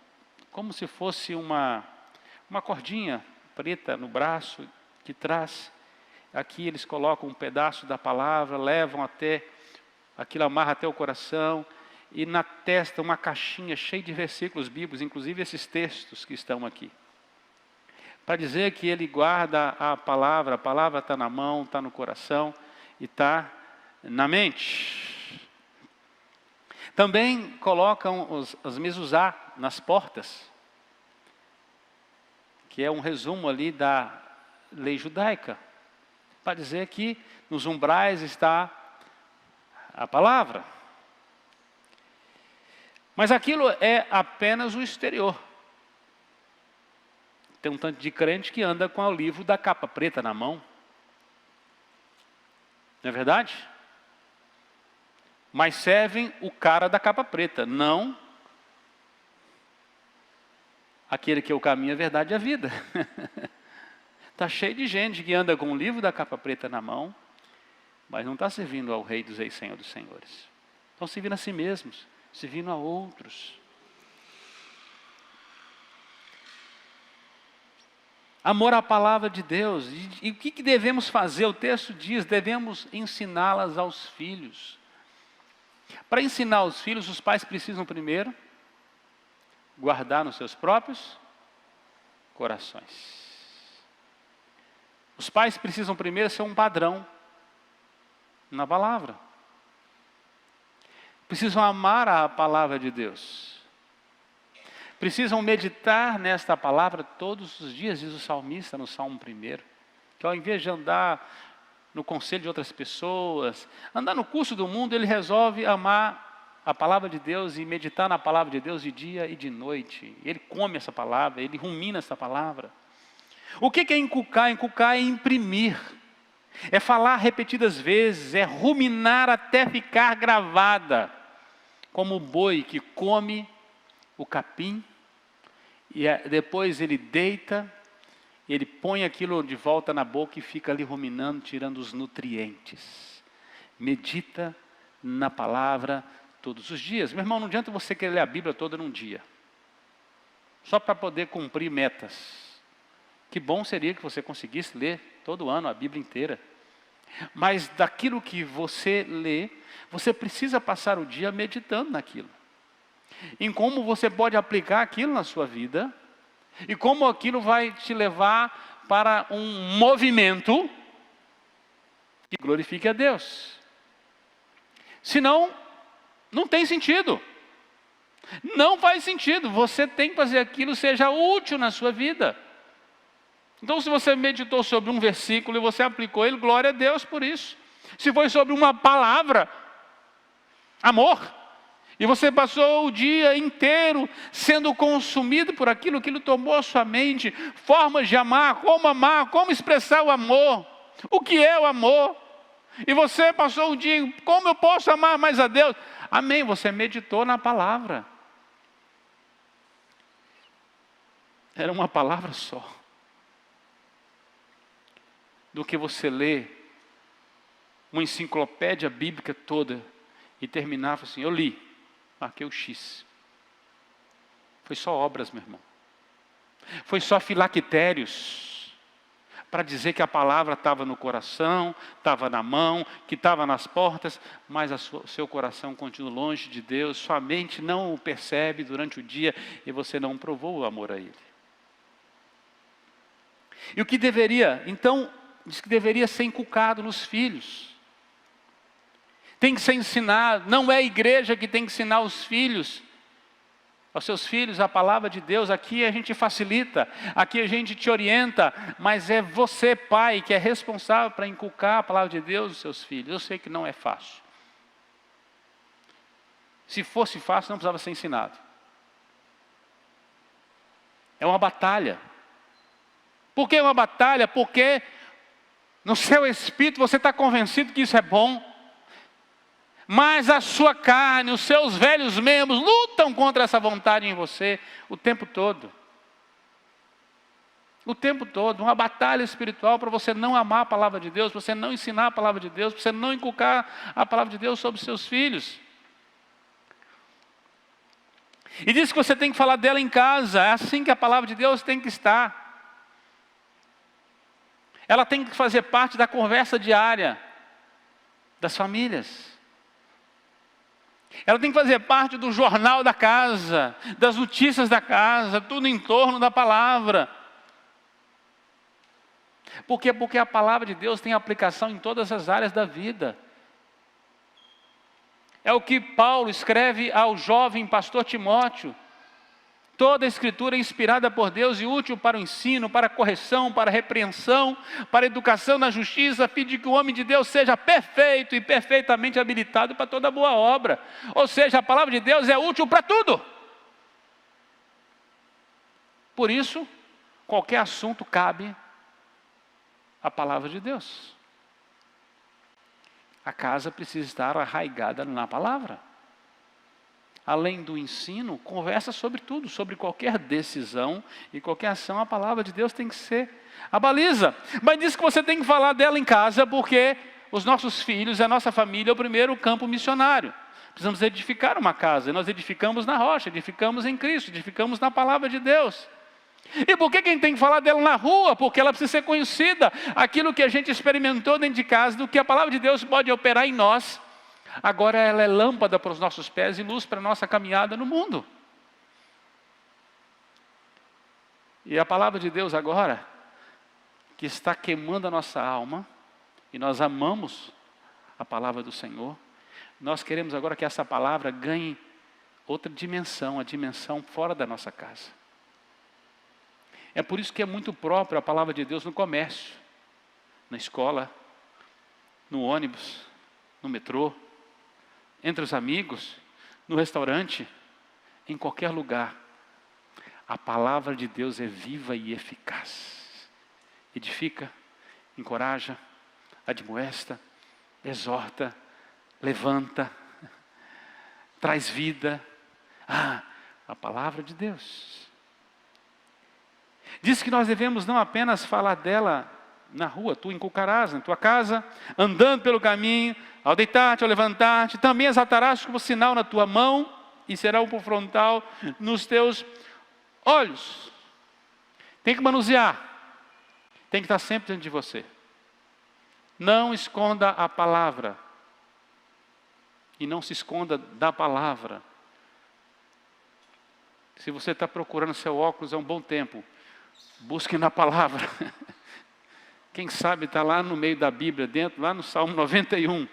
como se fosse uma cordinha preta no braço que traz. Aqui eles colocam um pedaço da palavra, levam até aquilo, amarra até o coração, e na testa uma caixinha cheia de versículos bíblicos, inclusive esses textos que estão aqui, para dizer que ele guarda a palavra está na mão, está no coração e está na mente. Também colocam os mezuzá nas portas, que é um resumo ali da lei judaica, para dizer que nos umbrais está a palavra. Mas aquilo é apenas o exterior. Tem um tanto de crente que anda com o livro da capa preta na mão. Não é verdade? Mas servem o cara da capa preta, não aquele que é o caminho, a verdade e a vida. Está cheio de gente que anda com o livro da capa preta na mão, mas não está servindo ao Rei dos Reis, Senhor dos Senhores. Estão servindo a si mesmos, servindo a outros. Amor à palavra de Deus. E o que devemos fazer? O texto diz, devemos ensiná-las aos filhos. Para ensinar aos filhos, os pais precisam primeiro guardar nos seus próprios corações. Os pais precisam primeiro ser um padrão na palavra. Precisam amar a palavra de Deus. Precisam meditar nesta palavra todos os dias, diz o salmista no Salmo 1, que ao invés de andar no conselho de outras pessoas, andar no curso do mundo, ele resolve amar a palavra de Deus e meditar na palavra de Deus de dia e de noite. Ele come essa palavra, ele rumina essa palavra. O que é inculcar? Inculcar é imprimir. É falar repetidas vezes, é ruminar até ficar gravada. Como o boi que come o capim, e depois ele deita, ele põe aquilo de volta na boca e fica ali ruminando, tirando os nutrientes. Medita na palavra todos os dias. Meu irmão, não adianta você querer ler a Bíblia toda num dia, só para poder cumprir metas. Que bom seria que você conseguisse ler todo ano a Bíblia inteira. Mas daquilo que você lê, você precisa passar o dia meditando naquilo. Em como você pode aplicar aquilo na sua vida, e como aquilo vai te levar para um movimento que glorifique a Deus. Senão, não tem sentido. Não faz sentido. Você tem que fazer aquilo seja útil na sua vida. Então, se você meditou sobre um versículo e você aplicou ele, glória a Deus por isso. Se foi sobre uma palavra, amor, e você passou o dia inteiro sendo consumido por aquilo que tomou a sua mente, formas de amar, como expressar o amor, o que é o amor, e você passou o dia, como eu posso amar mais a Deus? Amém, você meditou na palavra. Era uma palavra só. Do que você lê uma enciclopédia bíblica toda e terminava assim, eu li, marquei o X. Foi só obras, meu irmão. Foi só filactérios para dizer que a palavra estava no coração, estava na mão, que estava nas portas, mas o seu coração continua longe de Deus, sua mente não o percebe durante o dia e você não provou o amor a Ele. E o que deveria, então, diz que deveria ser inculcado nos filhos. Tem que ser ensinado, não é a igreja que tem que ensinar os filhos, aos seus filhos, a palavra de Deus. Aqui a gente facilita, aqui a gente te orienta, mas é você, pai, que é responsável para inculcar a palavra de Deus aos seus filhos. Eu sei que não é fácil. Se fosse fácil, não precisava ser ensinado. É uma batalha. Por que é uma batalha? Porque no seu espírito você está convencido que isso é bom, mas a sua carne, os seus velhos membros lutam contra essa vontade em você o tempo todo. O tempo todo, uma batalha espiritual para você não amar a palavra de Deus, para você não ensinar a palavra de Deus, para você não inculcar a palavra de Deus sobre seus filhos. E diz que você tem que falar dela em casa, é assim que a palavra de Deus tem que estar. Ela tem que fazer parte da conversa diária das famílias. Ela tem que fazer parte do jornal da casa, das notícias da casa, tudo em torno da palavra. Por quê? Porque a palavra de Deus tem aplicação em todas as áreas da vida. É o que Paulo escreve ao jovem pastor Timóteo. Toda a escritura é inspirada por Deus e útil para o ensino, para a correção, para a repreensão, para a educação na justiça, a fim de que o homem de Deus seja perfeito e perfeitamente habilitado para toda boa obra. Ou seja, a palavra de Deus é útil para tudo. Por isso, qualquer assunto cabe à palavra de Deus. A casa precisa estar arraigada na palavra. Além do ensino, conversa sobre tudo, sobre qualquer decisão e qualquer ação, a palavra de Deus tem que ser a baliza. Mas diz que você tem que falar dela em casa, porque os nossos filhos, a nossa família é o primeiro campo missionário. Precisamos edificar uma casa, e nós edificamos na rocha, edificamos em Cristo, edificamos na palavra de Deus. E por que quem tem que falar dela na rua? Porque ela precisa ser conhecida. Aquilo que a gente experimentou dentro de casa, do que a palavra de Deus pode operar em nós, agora ela é lâmpada para os nossos pés e luz para a nossa caminhada no mundo. E a palavra de Deus agora, que está queimando a nossa alma, e nós amamos a palavra do Senhor, nós queremos agora que essa palavra ganhe outra dimensão, a dimensão fora da nossa casa. É por isso que é muito próprio a palavra de Deus no comércio, na escola, no ônibus, no metrô, entre os amigos, no restaurante, em qualquer lugar. A palavra de Deus é viva e eficaz. Edifica, encoraja, admoesta, exorta, levanta, traz vida. A palavra de Deus. Diz que nós devemos não apenas falar dela na rua, tu inculcarás na tua casa, andando pelo caminho, ao deitar-te, ao levantar-te, também as atarás como sinal na tua mão, e será um frontal nos teus olhos. Tem que manusear, tem que estar sempre dentro de você. Não esconda a palavra, e não se esconda da palavra. Se você está procurando seu óculos há um bom tempo, busque na palavra. Quem sabe está lá no meio da Bíblia, dentro, lá no Salmo 91,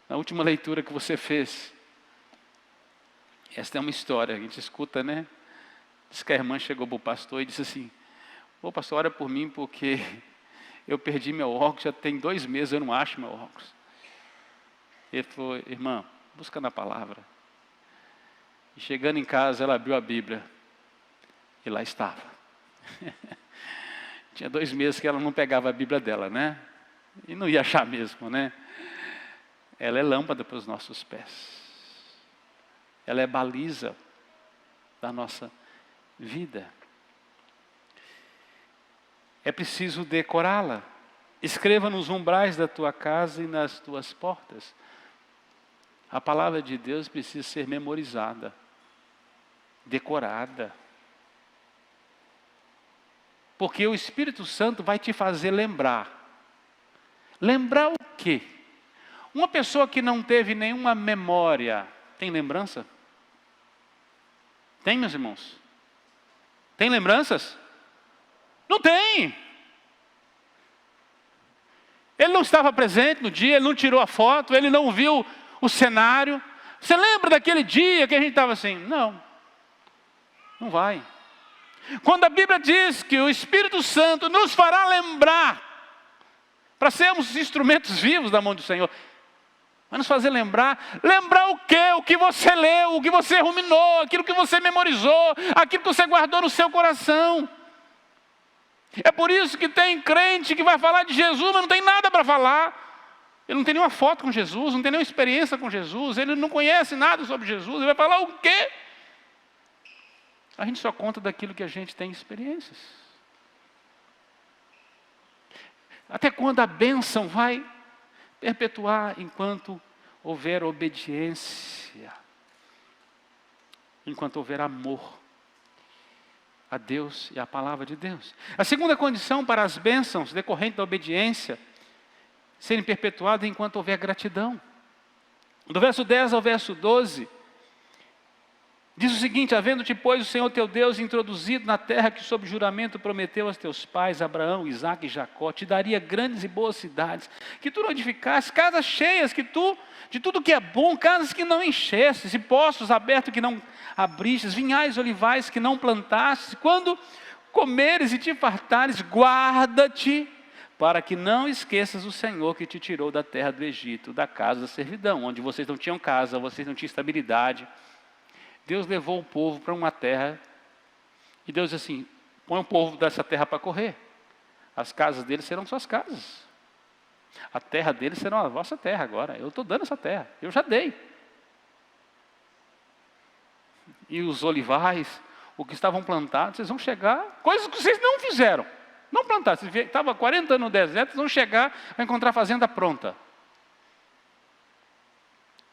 na última leitura que você fez. Esta é uma história, a gente escuta, né? Diz que a irmã chegou para o pastor e disse assim: ô pastor, ora por mim, porque eu perdi meu óculos, já tem 2 meses, eu não acho meu óculos. Ele falou: irmã, busca na palavra. E chegando em casa, ela abriu a Bíblia, e lá estava. Tinha 2 meses que ela não pegava a Bíblia dela, né? E não ia achar mesmo, né? Ela é lâmpada para os nossos pés. Ela é baliza da nossa vida. É preciso decorá-la. Escreva nos umbrais da tua casa e nas tuas portas. A palavra de Deus precisa ser memorizada, decorada. Porque o Espírito Santo vai te fazer lembrar. Lembrar o quê? Uma pessoa que não teve nenhuma memória, tem lembrança? Tem, meus irmãos? Tem lembranças? Não tem. Ele não estava presente no dia, ele não tirou a foto, ele não viu o cenário. Você lembra daquele dia que a gente estava assim? Não, não vai. Quando a Bíblia diz que o Espírito Santo nos fará lembrar, para sermos instrumentos vivos da mão do Senhor, vai nos fazer lembrar o quê? O que você leu, o que você ruminou, aquilo que você memorizou, aquilo que você guardou no seu coração. É por isso que tem crente que vai falar de Jesus, mas não tem nada para falar. Ele não tem nenhuma foto com Jesus, não tem nenhuma experiência com Jesus, ele não conhece nada sobre Jesus, ele vai falar o quê? A gente só conta daquilo que a gente tem experiências. Até quando a bênção vai perpetuar enquanto houver obediência, enquanto houver amor a Deus e à palavra de Deus. A segunda condição para as bênçãos decorrentes da obediência serem perpetuadas enquanto houver gratidão. Do verso 10 ao verso 12, diz o seguinte: havendo-te, pois, o Senhor teu Deus introduzido na terra que sob juramento prometeu aos teus pais, Abraão, Isaque e Jacó, te daria grandes e boas cidades, que tu não edificasses, casas cheias que tu, de tudo que é bom, casas que não enchestes, e poços abertos que não abristes, vinhais e olivais que não plantastes. Quando comeres e te fartares, guarda-te, para que não esqueças o Senhor que te tirou da terra do Egito, da casa da servidão, onde vocês não tinham casa, vocês não tinham estabilidade. Deus levou o povo para uma terra, e Deus disse assim: põe o povo dessa terra para correr. As casas deles serão suas casas. A terra deles será a vossa terra agora. Eu estou dando essa terra, eu já dei. E os olivais, o que estavam plantados, vocês vão chegar, coisas que vocês não fizeram. Não plantaram, vocês estavam 40 anos no deserto, vocês vão chegar a encontrar a fazenda pronta.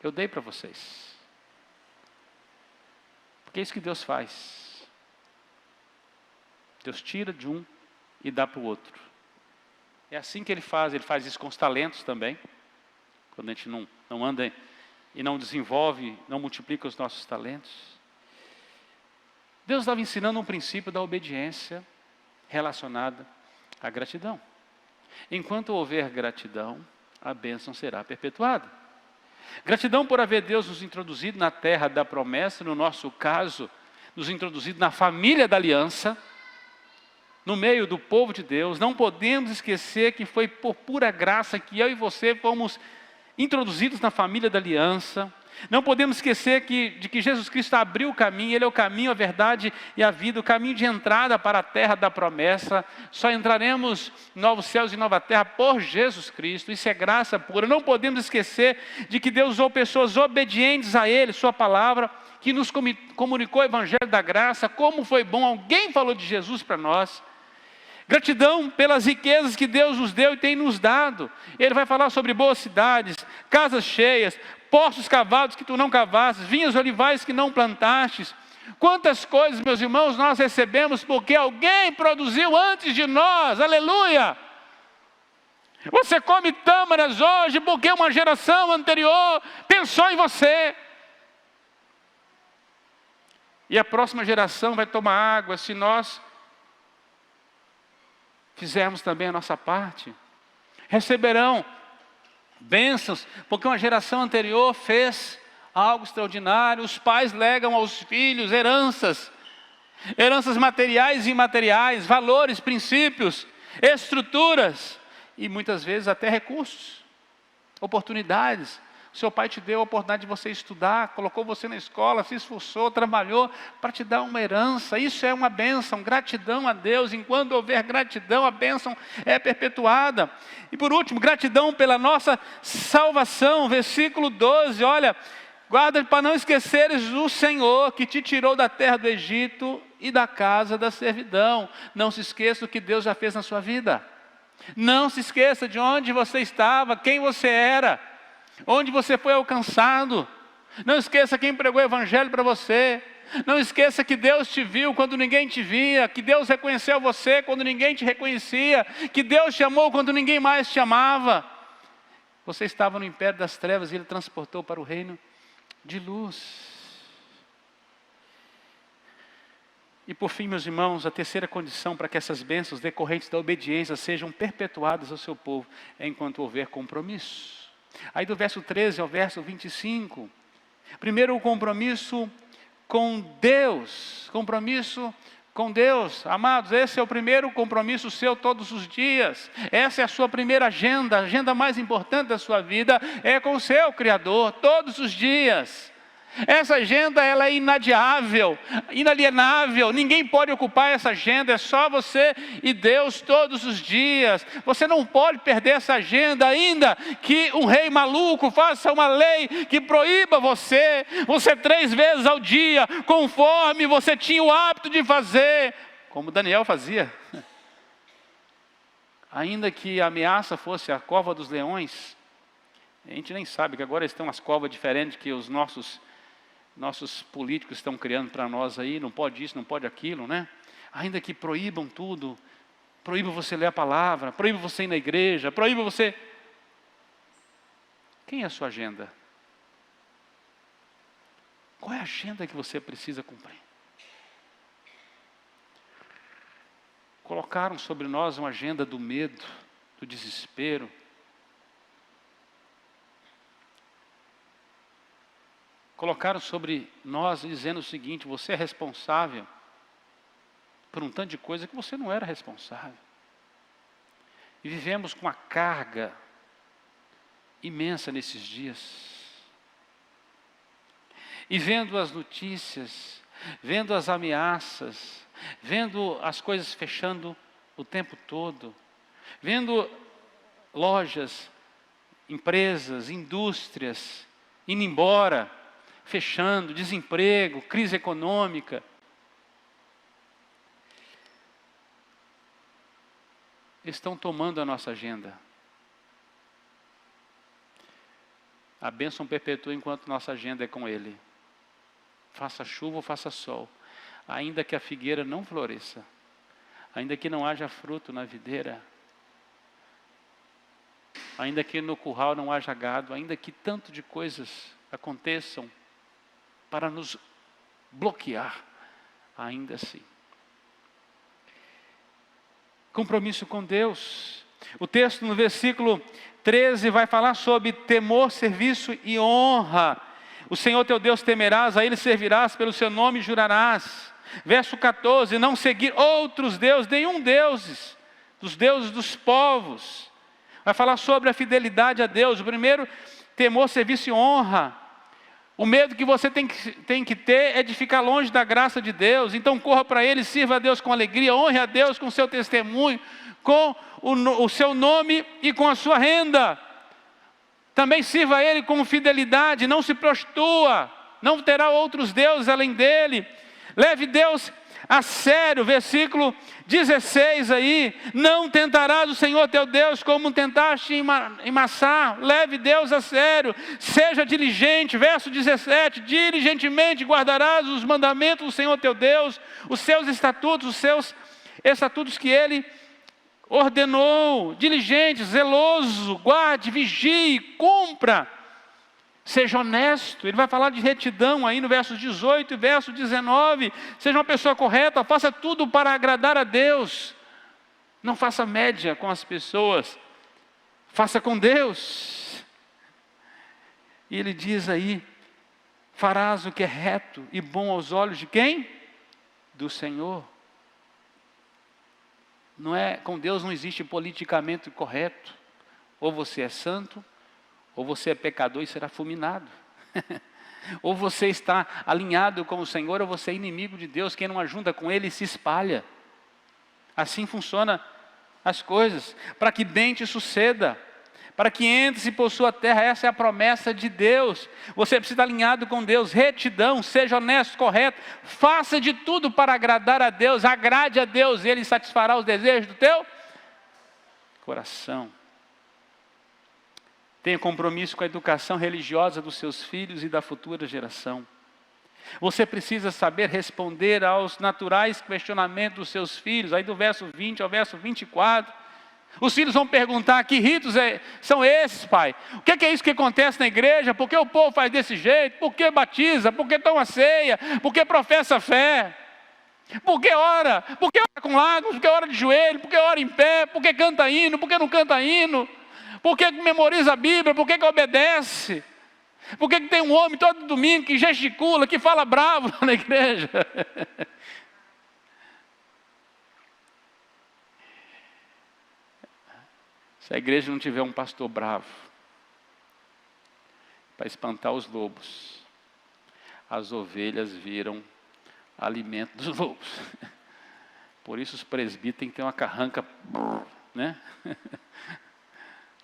Eu dei para vocês. Porque é isso que Deus faz. Deus tira de um e dá para o outro. É assim que Ele faz isso com os talentos também. Quando a gente não anda e não desenvolve, não multiplica os nossos talentos. Deus estava ensinando um princípio da obediência relacionada à gratidão. Enquanto houver gratidão, a bênção será perpetuada. Gratidão por haver Deus nos introduzido na terra da promessa, no nosso caso, nos introduzido na família da aliança, no meio do povo de Deus. Não podemos esquecer que foi por pura graça que eu e você fomos introduzidos na família da aliança. Não podemos esquecer de que Jesus Cristo abriu o caminho, Ele é o caminho, a verdade e a vida, o caminho de entrada para a terra da promessa. Só entraremos em novos céus e nova terra por Jesus Cristo, isso é graça pura. Não podemos esquecer de que Deus usou pessoas obedientes a Ele, Sua palavra, que nos comunicou o Evangelho da graça. Como foi bom, alguém falou de Jesus para nós. Gratidão pelas riquezas que Deus nos deu e tem nos dado. Ele vai falar sobre boas cidades, casas cheias, poços cavados que tu não cavastes, vinhas olivais que não plantastes. Quantas coisas, meus irmãos, nós recebemos porque alguém produziu antes de nós. Aleluia! Você come tâmaras hoje porque uma geração anterior pensou em você. E a próxima geração vai tomar água se nós fizermos também a nossa parte. Receberão bênçãos, porque uma geração anterior fez algo extraordinário. Os pais legam aos filhos heranças materiais e imateriais, valores, princípios, estruturas e muitas vezes até recursos, oportunidades. O seu pai te deu a oportunidade de você estudar, colocou você na escola, se esforçou, trabalhou para te dar uma herança. Isso é uma bênção, gratidão a Deus. Enquanto houver gratidão, a bênção é perpetuada. E por último, gratidão pela nossa salvação. Versículo 12, olha: guarda para não esqueceres o Senhor que te tirou da terra do Egito e da casa da servidão. Não se esqueça do que Deus já fez na sua vida. Não se esqueça de onde você estava, quem você era, onde você foi alcançado. Não esqueça quem pregou o Evangelho para você. Não esqueça que Deus te viu quando ninguém te via, que Deus reconheceu você quando ninguém te reconhecia, que Deus te amou quando ninguém mais te amava. Você estava no império das trevas e Ele transportou para o reino de luz. E por fim, meus irmãos, a terceira condição para que essas bênçãos decorrentes da obediência sejam perpetuadas ao seu povo é enquanto houver compromisso. Aí do verso 13 ao verso 25, primeiro o compromisso com Deus. Compromisso com Deus. Amados, esse é o primeiro compromisso seu todos os dias. Essa é a sua primeira agenda. A agenda mais importante da sua vida é com o seu Criador, todos os dias. Essa agenda ela é inadiável, inalienável, ninguém pode ocupar essa agenda, é só você e Deus todos os dias. Você não pode perder essa agenda, ainda que um rei maluco faça uma lei que proíba você 3 vezes ao dia, conforme você tinha o hábito de fazer, como Daniel fazia. Ainda que a ameaça fosse a cova dos leões, a gente nem sabe que agora eles têm umas covas diferentes que os nossos políticos estão criando para nós aí, não pode isso, não pode aquilo, né? Ainda que proíbam tudo, proíbam você ler a palavra, proíbam você ir na igreja, proíbam você... Quem é a sua agenda? Qual é a agenda que você precisa cumprir? Colocaram sobre nós uma agenda do medo, do desespero. Colocaram sobre nós dizendo o seguinte: você é responsável por um tanto de coisa que você não era responsável. E vivemos com uma carga imensa nesses dias. E vendo as notícias, vendo as ameaças, vendo as coisas fechando o tempo todo, vendo lojas, empresas, indústrias indo embora, fechando, desemprego, crise econômica. Estão tomando a nossa agenda. A bênção perpetua enquanto nossa agenda é com Ele. Faça chuva ou faça sol, ainda que a figueira não floresça, ainda que não haja fruto na videira, ainda que no curral não haja gado, ainda que tanto de coisas aconteçam para nos bloquear, ainda assim. Compromisso com Deus. O texto no versículo 13 vai falar sobre temor, serviço e honra. O Senhor teu Deus temerás, a Ele servirás, pelo seu nome jurarás. Verso 14, não seguir outros deuses, nenhum deuses, dos deuses dos povos. Vai falar sobre a fidelidade a Deus. O primeiro, temor, serviço e honra. O medo que você tem que ter é de ficar longe da graça de Deus. Então corra para Ele, sirva a Deus com alegria, honre a Deus com o seu testemunho, com o seu nome e com a sua renda. Também sirva a Ele com fidelidade, não se prostitua, não terá outros deuses além dEle. Leve Deus a sério, versículo 16 aí, não tentarás o Senhor teu Deus como tentaste em Massá. Leve Deus a sério, seja diligente, verso 17, diligentemente guardarás os mandamentos do Senhor teu Deus, os seus estatutos que Ele ordenou, diligente, zeloso, guarde, vigie, cumpra. Seja honesto, ele vai falar de retidão aí no verso 18 e verso 19. Seja uma pessoa correta, faça tudo para agradar a Deus. Não faça média com as pessoas, faça com Deus. E ele diz aí, farás o que é reto e bom aos olhos de quem? Do Senhor. Não é, com Deus não existe politicamente correto. Ou você é santo, ou você é pecador e será fulminado. Ou você está alinhado com o Senhor, ou você é inimigo de Deus. Quem não ajunta com Ele se espalha. Assim funcionam as coisas. Para que bem te suceda, para que entre e possua a terra, essa é a promessa de Deus. Você precisa estar alinhado com Deus, retidão, seja honesto, correto. Faça de tudo para agradar a Deus, agrade a Deus, e Ele satisfará os desejos do teu coração. Tenha compromisso com a educação religiosa dos seus filhos e da futura geração. Você precisa saber responder aos naturais questionamentos dos seus filhos. Aí do verso 20 ao verso 24. Os filhos vão perguntar: que ritos são esses, pai? O que é isso que acontece na igreja? Por que o povo faz desse jeito? Por que batiza? Por que toma ceia? Por que professa fé? Por que ora? Por que ora com lágrimas? Por que ora de joelho? Por que ora em pé? Por que canta hino? Por que não canta hino? Por que memoriza a Bíblia? Por que obedece? Por que tem um homem todo domingo que gesticula, que fala bravo na igreja? Se a igreja não tiver um pastor bravo para espantar os lobos, as ovelhas viram alimento dos lobos. Por isso os presbíteros têm que ter uma carranca, né?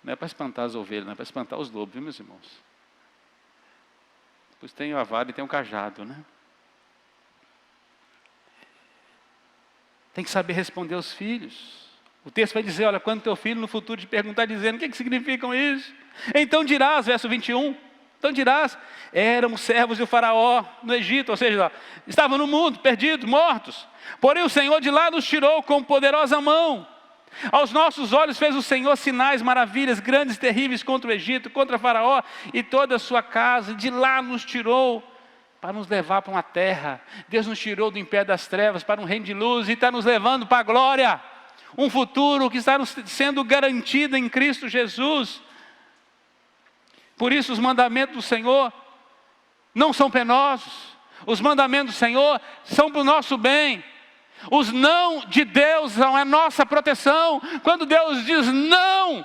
Não é para espantar as ovelhas, não é para espantar os lobos, viu, meus irmãos? Pois tem a vara e tem um cajado, né? Tem que saber responder aos filhos. O texto vai dizer: olha, quando teu filho no futuro te perguntar dizendo: o que significam isso? Então dirás, verso 21, então dirás: éramos servos de Faraó no Egito, ou seja, estavam no mundo, perdidos, mortos. Porém o Senhor de lá nos tirou com poderosa mão. Aos nossos olhos fez o Senhor sinais, maravilhas, grandes e terríveis contra o Egito, contra Faraó e toda a sua casa. De lá nos tirou para nos levar para uma terra. Deus nos tirou do império das trevas para um reino de luz e está nos levando para a glória. Um futuro que está sendo garantido em Cristo Jesus. Por isso os mandamentos do Senhor não são penosos. Os mandamentos do Senhor são para o nosso bem. Os não de Deus são a nossa proteção. Quando Deus diz não,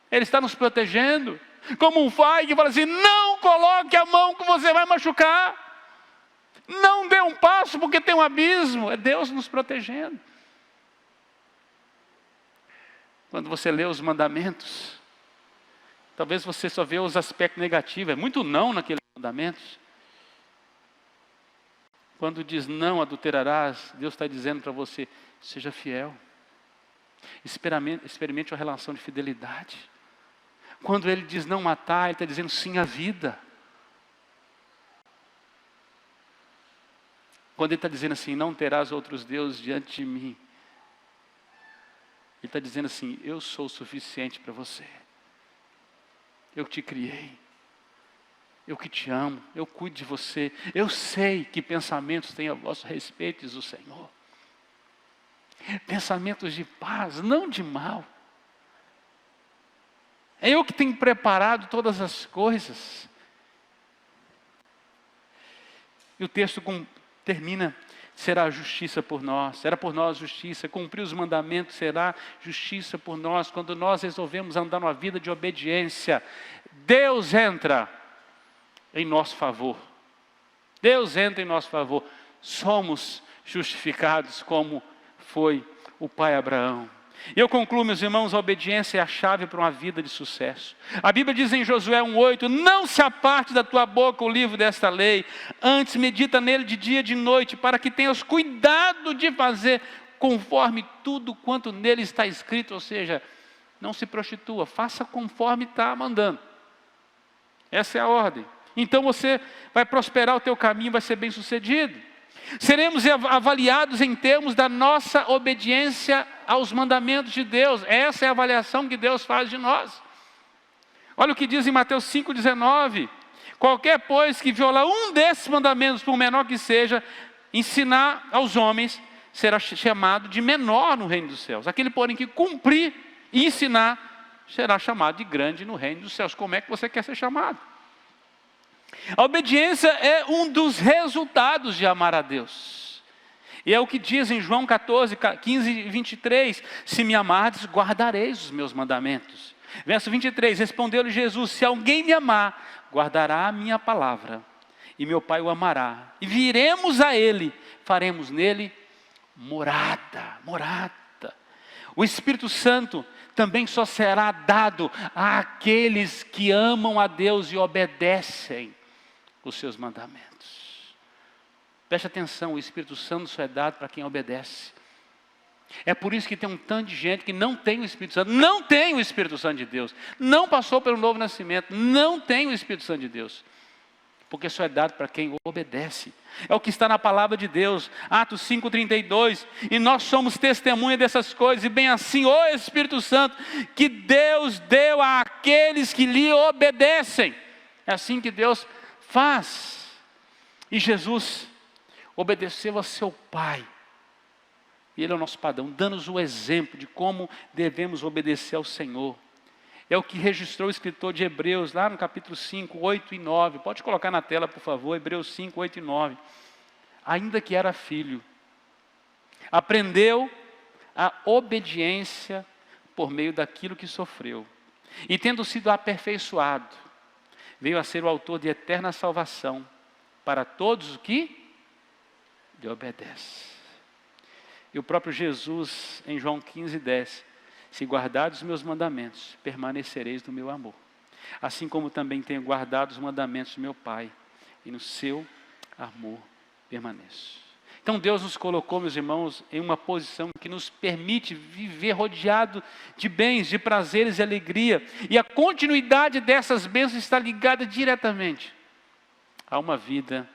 Ele está nos protegendo. Como um pai que fala assim: não coloque a mão que você vai machucar. Não dê um passo porque tem um abismo. É Deus nos protegendo. Quando você lê os mandamentos, talvez você só vê os aspectos negativos. É muito não naqueles mandamentos. Quando diz não adulterarás, Deus está dizendo para você: seja fiel. Experimente uma relação de fidelidade. Quando Ele diz não matar, Ele está dizendo sim à vida. Quando Ele está dizendo assim: não terás outros deuses diante de mim, Ele está dizendo assim: eu sou o suficiente para você. Eu te criei. Eu que te amo, eu cuido de você. Eu sei que pensamentos têm a vosso respeito, diz o Senhor. Pensamentos de paz, não de mal. É eu que tenho preparado todas as coisas. E o texto termina: será justiça por nós, será por nós justiça, cumprir os mandamentos será justiça por nós. Quando nós resolvemos andar numa vida de obediência, Deus entra em nosso favor. Deus entra em nosso favor. Somos justificados como foi o pai Abraão. E eu concluo, meus irmãos, a obediência é a chave para uma vida de sucesso. A Bíblia diz em Josué 1,8: não se aparte da tua boca o livro desta lei, antes medita nele de dia e de noite, para que tenhas cuidado de fazer conforme tudo quanto nele está escrito. Ou seja, não se prostitua, faça conforme está mandando. Essa é a ordem. Então você vai prosperar, o teu caminho vai ser bem sucedido. Seremos avaliados em termos da nossa obediência aos mandamentos de Deus. Essa é a avaliação que Deus faz de nós. Olha o que diz em Mateus 5,19. Qualquer, pois, que violar um desses mandamentos, por menor que seja, ensinar aos homens, será chamado de menor no reino dos céus. Aquele, porém, que cumprir e ensinar, será chamado de grande no reino dos céus. Como é que você quer ser chamado? A obediência é um dos resultados de amar a Deus. E é o que diz em João 14, 15 e 23. Se me amardes, guardareis os meus mandamentos. Verso 23, respondeu-lhe Jesus: se alguém me amar, guardará a minha palavra, e meu Pai o amará. E viremos a Ele, faremos nele morada. O Espírito Santo também só será dado àqueles que amam a Deus e obedecem os seus mandamentos. Preste atenção, o Espírito Santo só é dado para quem obedece. É por isso que tem um tanto de gente que não tem o Espírito Santo, não tem o Espírito Santo de Deus, não passou pelo novo nascimento, não tem o Espírito Santo de Deus. porque só é dado para quem obedece. É o que está na palavra de Deus, Atos 5,32, e nós somos testemunha dessas coisas, e bem assim, ó Espírito Santo, que Deus deu àqueles que lhe obedecem. É assim que Deus faz. E Jesus obedeceu a seu Pai, e Ele é o nosso padrão, dando-nos o exemplo de como devemos obedecer ao Senhor. É o que registrou o escritor de Hebreus, lá no capítulo 5, 8 e 9. Pode colocar na tela, por favor, Hebreus 5, 8 e 9. Ainda que era filho, aprendeu a obediência por meio daquilo que sofreu. E tendo sido aperfeiçoado, veio a ser o autor de eterna salvação para todos os que lhe obedecem. E o próprio Jesus, em João 15, 10, se guardares os meus mandamentos, permanecereis no meu amor. Assim como também tenho guardado os mandamentos do meu Pai, e no seu amor permaneço. Então Deus nos colocou, meus irmãos, em uma posição que nos permite viver rodeado de bens, de prazeres e alegria. E a continuidade dessas bênçãos está ligada diretamente a uma vida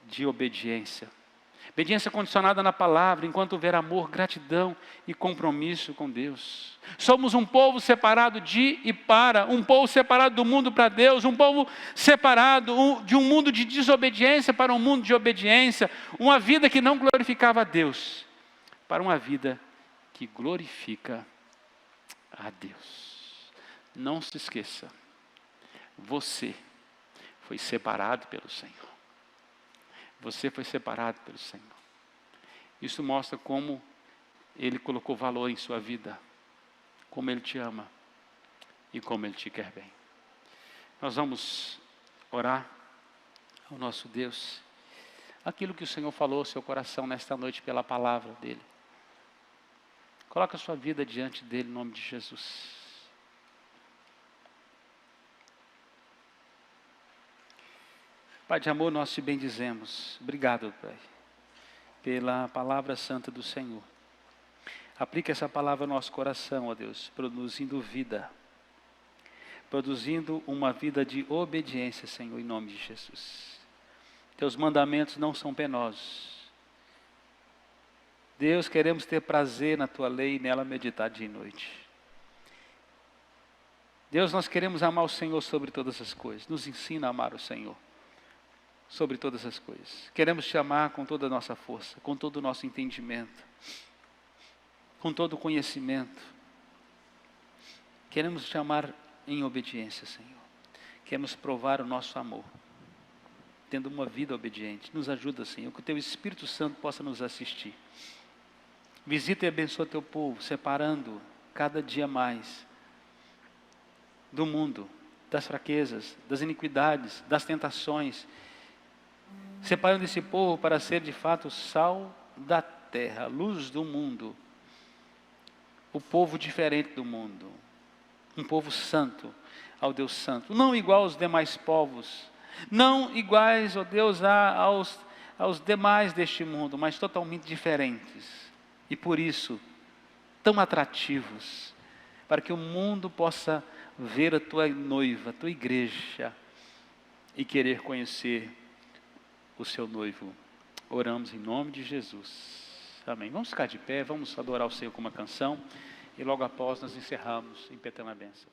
de obediência. Obediência condicionada na palavra, enquanto houver amor, gratidão e compromisso com Deus. Somos um povo separado de e para, um povo separado do mundo para Deus, um povo separado de um mundo de desobediência para um mundo de obediência, uma vida que não glorificava a Deus, para uma vida que glorifica a Deus. Não se esqueça, você foi separado pelo Senhor. Você foi separado pelo Senhor. Isso mostra como Ele colocou valor em sua vida, como Ele te ama e como Ele te quer bem. Nós vamos orar ao nosso Deus, aquilo que o Senhor falou ao seu coração nesta noite pela palavra dEle. Coloca a sua vida diante dEle em nome de Jesus. Pai de amor, nós te bendizemos. Obrigado, Pai, pela palavra santa do Senhor. Aplica essa palavra no nosso coração, ó Deus, produzindo vida. Produzindo uma vida de obediência, Senhor, em nome de Jesus. Teus mandamentos não são penosos. Deus, queremos ter prazer na Tua lei e nela meditar dia e noite. Deus, nós queremos amar o Senhor sobre todas as coisas. Nos ensina a amar o Senhor sobre todas as coisas. Queremos te amar com toda a nossa força, com todo o nosso entendimento, com todo o conhecimento. Queremos te amar em obediência, Senhor. Queremos provar o nosso amor, tendo uma vida obediente. Nos ajuda, Senhor, que o Teu Espírito Santo possa nos assistir. Visita e abençoa Teu povo, separando cada dia mais do mundo, das fraquezas, das iniquidades, das tentações, separando esse povo para ser de fato sal da terra, luz do mundo, o povo diferente do mundo, um povo santo ao Deus santo, não igual aos demais povos, não iguais, ó Deus, aos demais deste mundo, mas totalmente diferentes, e por isso tão atrativos, para que o mundo possa ver a Tua noiva, a Tua igreja, e querer conhecer o seu noivo. Oramos em nome de Jesus. Amém. Vamos ficar de pé, vamos adorar o Senhor com uma canção, e logo após nós encerramos, impetrando a bênção.